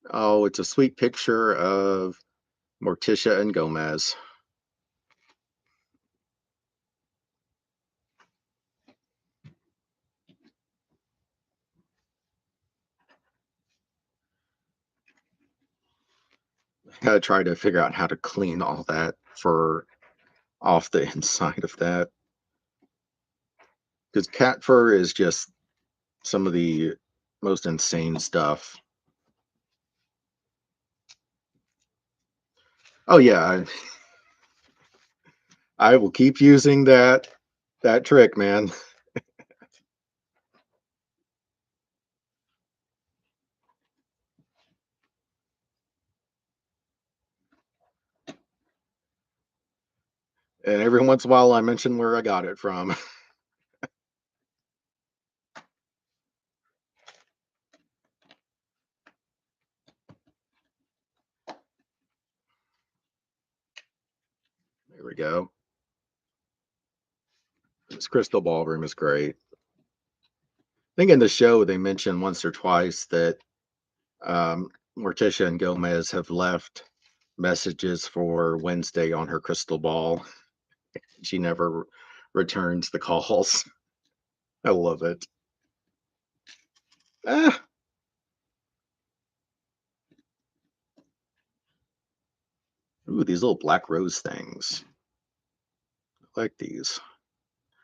Oh, it's a sweet picture of Morticia and Gomez. Gotta try to figure out how to clean all that fur off the inside of that, because cat fur is just some of the most insane stuff. Oh, yeah, I will keep using that trick, man. And every once in a while, I mention where I got it from. There we go. This crystal ballroom is great. I think in the show they mentioned once or twice that Morticia and Gomez have left messages for Wednesday on her crystal ball. She never returns the calls. I love it. Ah, Ooh, these little black rose things. I like these.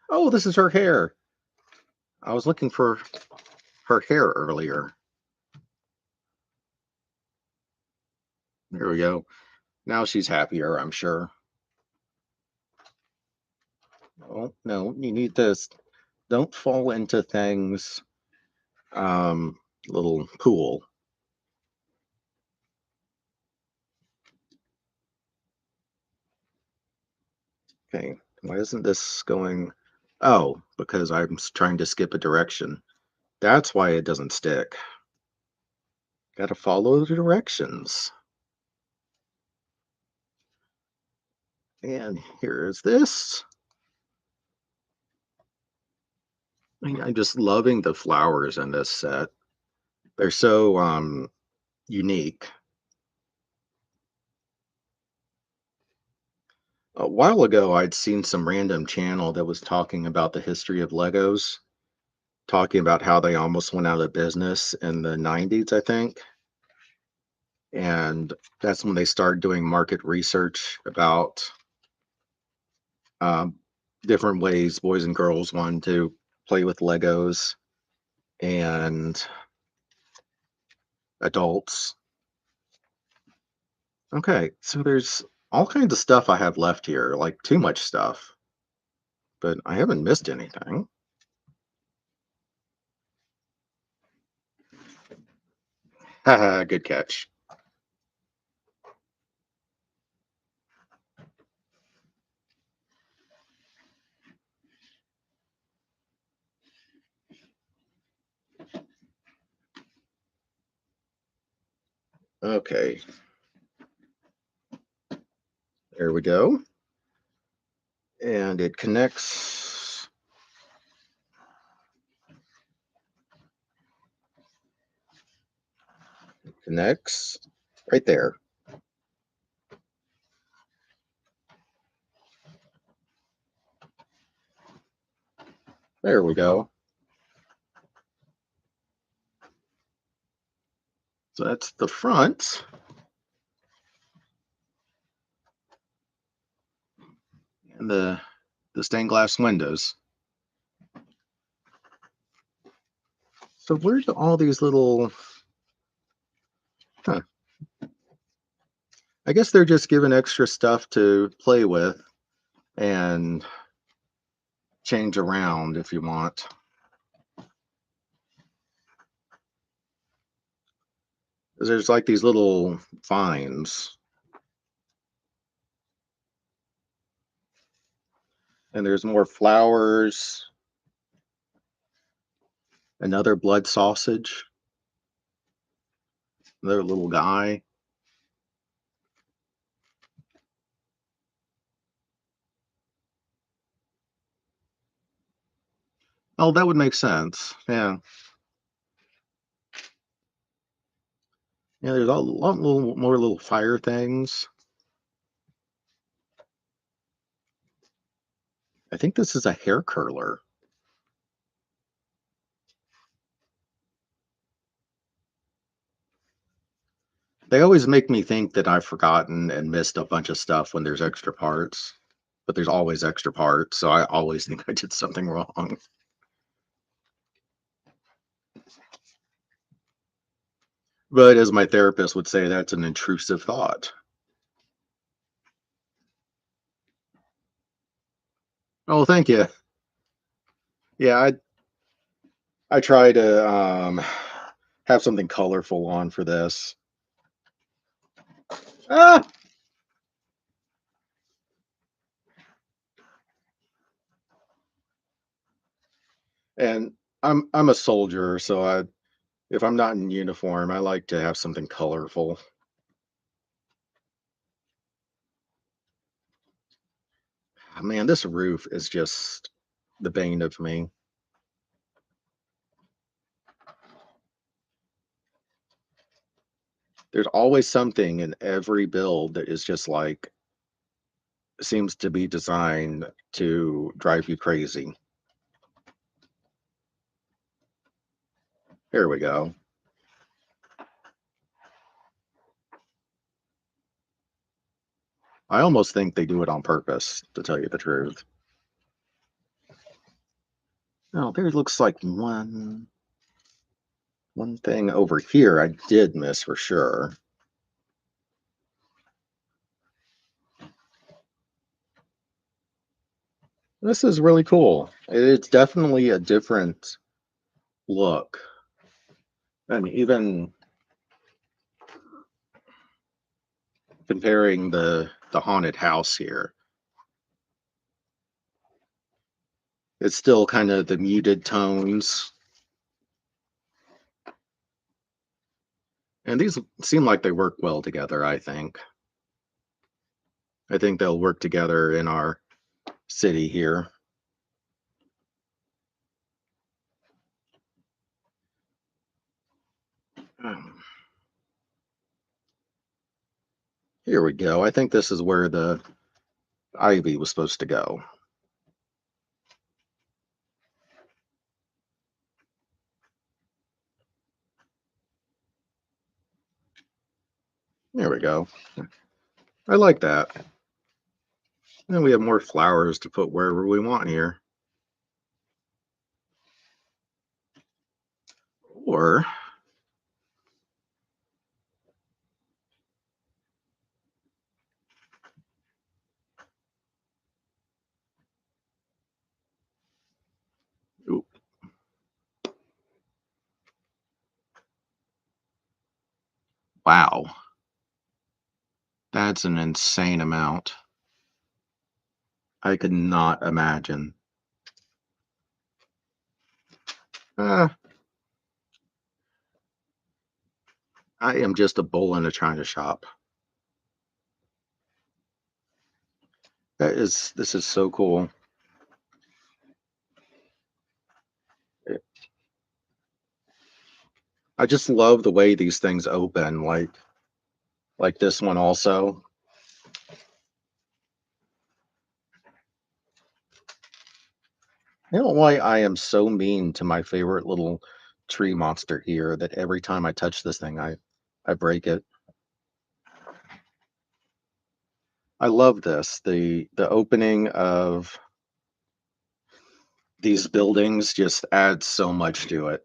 Oh, this is her hair. I was looking for her hair earlier. There we go. Now she's happier, I'm sure. Oh, no, you need this. Don't fall into things. Um, Little pool. Okay, why isn't this going? Oh, because trying to skip a direction. That's why it doesn't stick. Gotta follow the directions. And here is this. I'm just loving the flowers in this set. They're so unique. A while ago, I'd seen some random channel that was talking about the history of Legos, talking about how they almost went out of business in the 90s, I think. And that's when they started doing market research about um, different ways boys and girls wanted to play with Legos and adults. Okay, so there's all kinds of stuff I have left here, like too much stuff, but I haven't missed anything. Haha, good catch. Okay, there we go. And it connects right there. There we go. So that's the front and the stained glass windows. So where do all these little, huh, I guess they're just given extra stuff to play with and change around if you want. There's like these little vines, and there's more flowers, another blood sausage, another little guy. Oh, that would make sense. Yeah. Yeah, there's a lot little more little fire things. I think this is a hair curler. They always make me think that I've forgotten and missed a bunch of stuff when there's extra parts, but there's always extra parts, so I always think I did something wrong. But as my therapist would say, that's an intrusive thought. Oh, thank you. Yeah, I try to have something colorful on for this. Ah, and I'm a soldier, so if I'm not in uniform, I like to have something colorful. Man, this roof is just the bane of me. There's always something in every build that is just like seems to be designed to drive you crazy. Here we go. I almost think they do it on purpose, to tell you the truth. Oh, there looks like one thing over here I did miss for sure. This is really cool. It's definitely a different look. And even comparing the haunted house here, it's still kind of the muted tones. And these seem like they work well together, I think. I think they'll work together in our city here. Um, Here we go. I think this is where the ivy was supposed to go. There we go. I like that. And we have more flowers to put wherever we want here. Or, ooh, wow, that's an insane amount. I could not imagine. Uh, I am just a bull in a china shop. This is so cool. I just love the way these things open, like this one also. You know why I am so mean to my favorite little tree monster here that every time I touch this thing, I break it. I love this. The opening of these buildings just adds so much to it.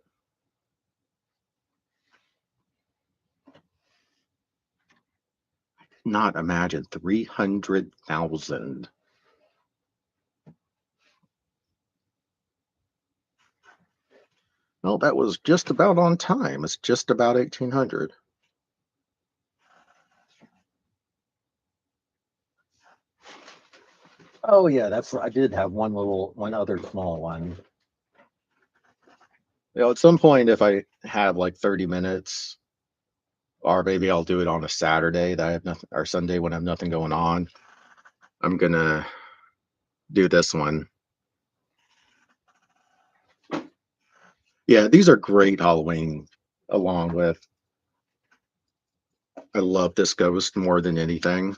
Not imagine 300,000. Well, that was just about on time. It's just about 1800. Oh yeah, that's I did have one other small one. At some point, if I have like 30 minutes, or maybe I'll do it on a Saturday that I have nothing, or Sunday when I have nothing going on, I'm gonna do this one. Yeah, these are great Halloween. Along with, I love this ghost more than anything.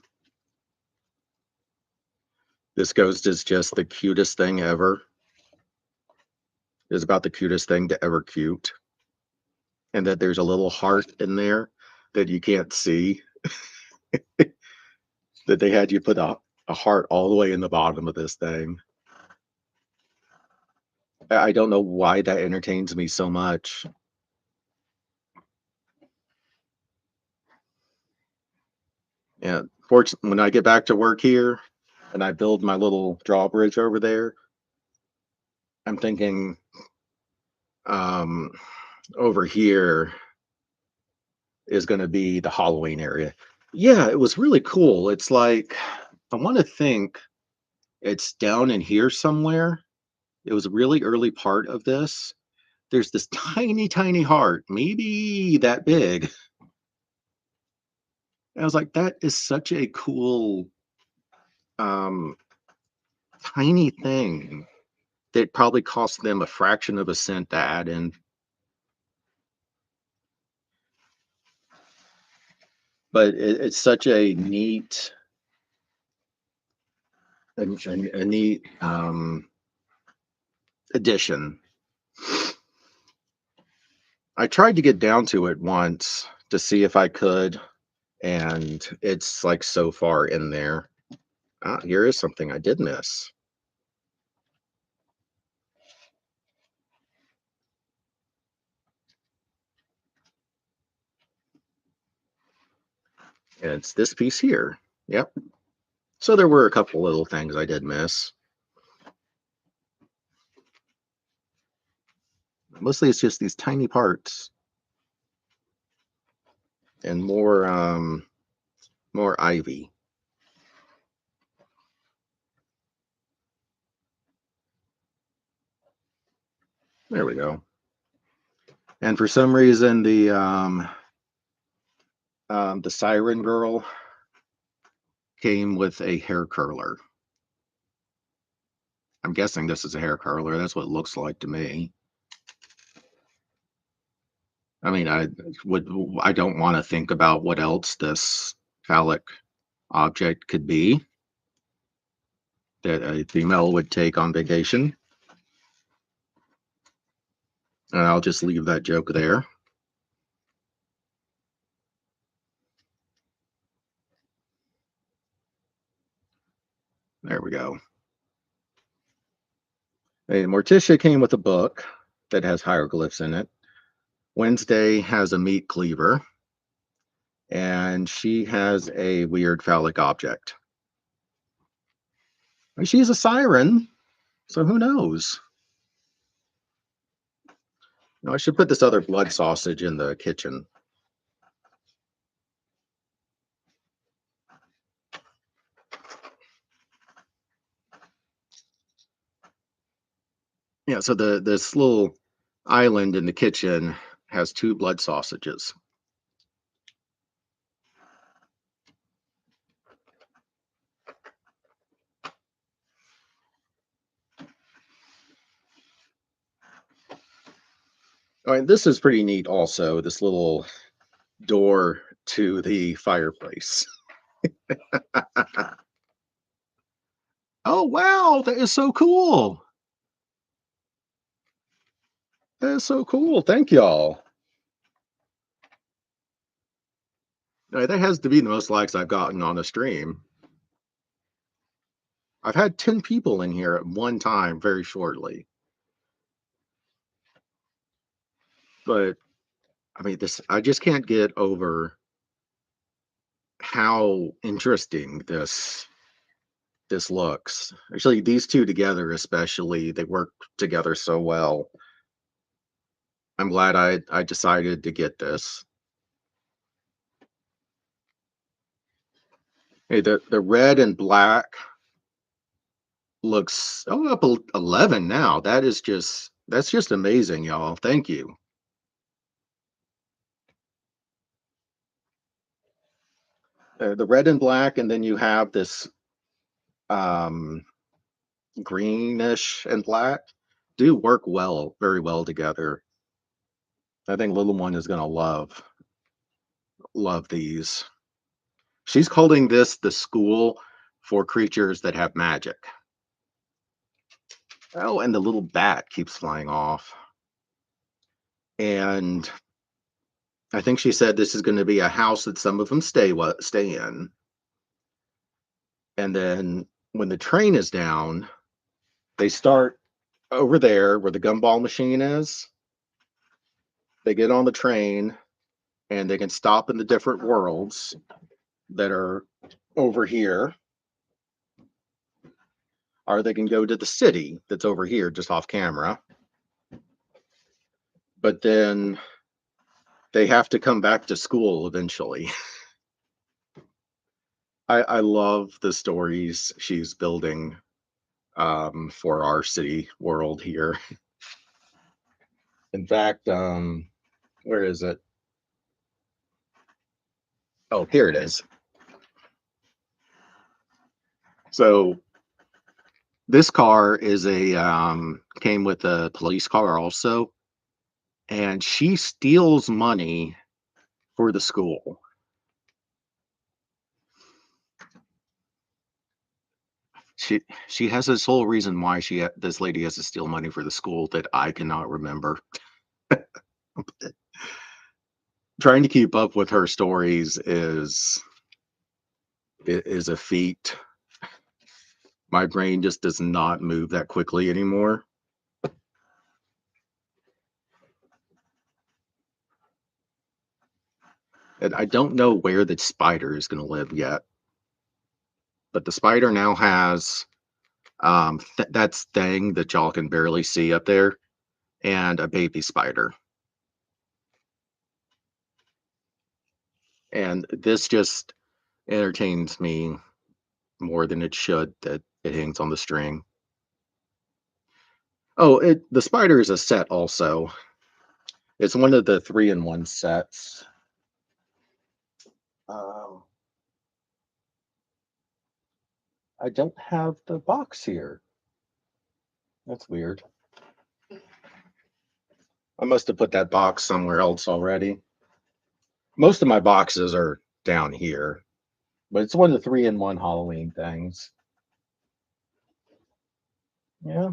This ghost is just the cutest thing ever. Is about the cutest thing to ever cute, and that there's a little heart in there that you can't see. That they had you put a heart all the way in the bottom of this thing. I don't know why that entertains me so much. Yeah, fortunately, when I get back to work here and I build my little drawbridge over there, I'm thinking um, over here is going to be the Halloween area. Yeah, it was really cool. It's like I want to think it's down in here somewhere. It was a really early part of this. There's this tiny, tiny heart, maybe that big. I was like, that is such a cool, um, tiny thing that probably cost them a fraction of a cent to add in. But it's such a neat addition. I tried to get down to it once to see if I could, and it's like so far in there. Ah, here is something I did miss. It's this piece here. Yep. So there were a couple little things I did miss. Mostly it's just these tiny parts and more ivy. There we go. And for some reason the siren girl came with a hair curler. I'm guessing this is a hair curler. That's what it looks like to me. I mean, would I don't want to think about what else this phallic object could be that a female would take on vacation. And I'll just leave that joke there. There we go. Hey, Morticia came with a book that has hieroglyphs in it. Wednesday has a meat cleaver, and she has a weird phallic object. And she's a siren, so who knows? I should put this other blood sausage in the kitchen. Yeah, so this little island in the kitchen has two blood sausages. All right, this is pretty neat also, this little door to the fireplace. Oh, wow, that is so cool. That is so cool. Thank y'all. That has to be the most likes I've gotten on a stream. I've had 10 people in here at one time very shortly. But I mean, I just can't get over how interesting this looks. Actually, these two together, especially, they work together so well. I'm glad I decided to get this. Hey, the red and black looks up 11 now. That's just amazing, y'all. Thank you. The red and black, and then you have this um, greenish and black do work very well together. I think little one is gonna love these. She's calling this the school for creatures that have magic. Oh, and the little bat keeps flying off. And I think she said this is going to be a house that some of them stay in. And then when the train is down, they start over there where the gumball machine is. They get on the train and they can stop in the different worlds that are over here, or they can go to the city that's over here just off camera. But then they have to come back to school eventually. I love the stories she's building for our city world here. In fact, where is it? Oh, here it is. So this car is came with a police car also, and she steals money for the school. She has this whole reason why this lady has to steal money for the school that I cannot remember. Trying to keep up with her stories is a feat. My brain just does not move that quickly anymore. And I don't know where the spider is going to live yet, but the spider now has that thing that y'all can barely see up there, and a baby spider. And this just entertains me more than it should that it hangs on the string. Oh, the spider is a set also. It's one of the 3-in-1 sets. Um, I don't have the box here. That's weird. I must have put that box somewhere else already. Most of my boxes are down here, but it's one of the 3-in-1 Halloween things. Yeah.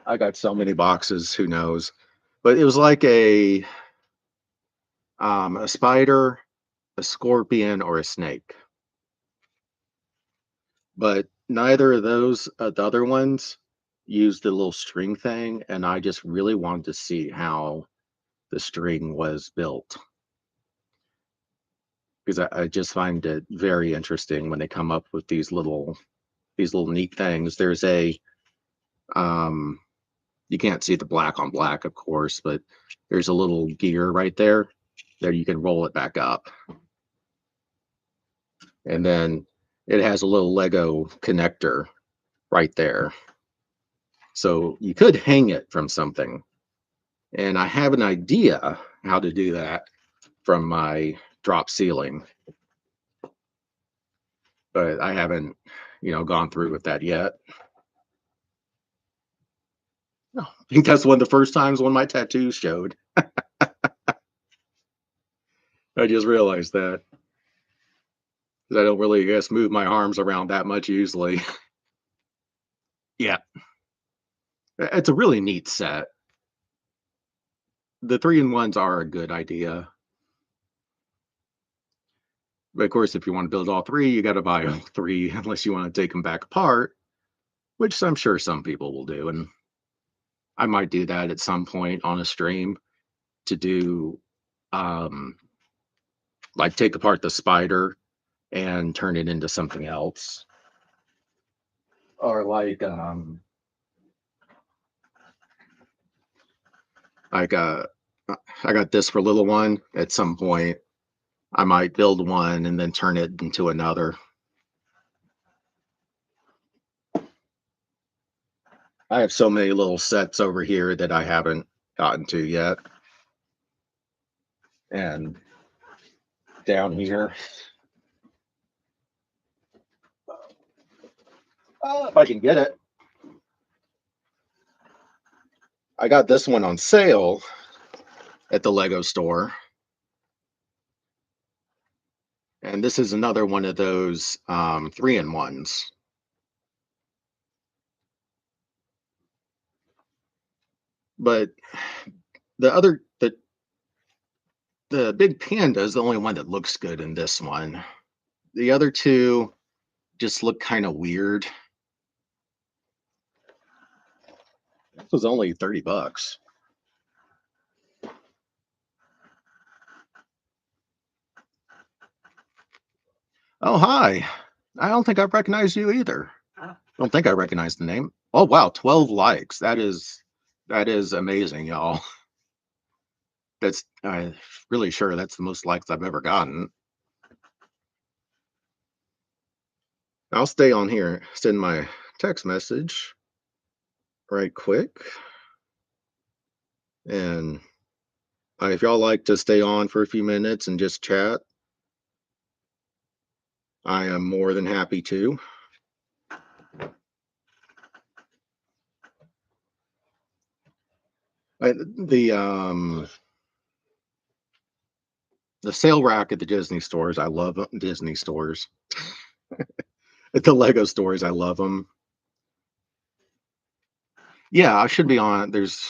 I got so many boxes, who knows? But it was like a spider, a scorpion, or a snake. But neither of those, the other ones, used the little string thing, and I just really wanted to see how the string was built because I just find it very interesting when they come up with these little neat things. There's a um, you can't see the black on black, of course, but there's a little gear right there that you can roll it back up, and then it has a little Lego connector right there, so you could hang it from something. And I have an idea how to do that from my drop ceiling, but I haven't, gone through with that yet. No, I think that's one of the first times when my tattoos showed. I just realized that 'cause I don't really, I guess, move my arms around that much usually. Yeah, it's a really neat set. The 3-in-1s are a good idea. But of course, if you want to build all three, you got to buy all three, unless you want to take them back apart, which I'm sure some people will do. And I might do that at some point on a stream to do, um, like, take apart the spider and turn it into something else. Or like I got this for little one. At some point, I might build one and then turn it into another. I have so many little sets over here that I haven't gotten to yet. And down here, if I can get it, I got this one on sale at the Lego store. And this is another one of those 3-in-1s. But the other, the big panda is the only one that looks good in this one. The other two just look kind of weird. This was only $30. Oh, hi. I don't think I recognize you either. Don't think I recognize the name. Oh wow, 12 likes. That is amazing, y'all. That's I'm really sure that's the most likes I've ever gotten. I'll stay on here, send my text message right quick. And if y'all like to stay on for a few minutes and just chat, I am more than happy to. I, the sale rack at the Disney stores, I love Disney stores. At the Lego stores, I love them. Yeah, I should be on. There's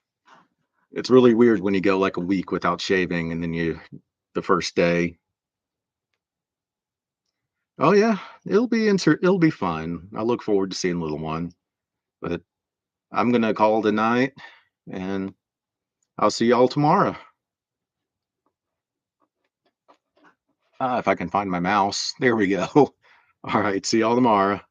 It's really weird when you go like a week without shaving and then the first day. Oh yeah, it'll be fun. I look forward to seeing little one. But I'm gonna call it a night and I'll see y'all tomorrow. If I can find my mouse. There we go. All right, see y'all tomorrow.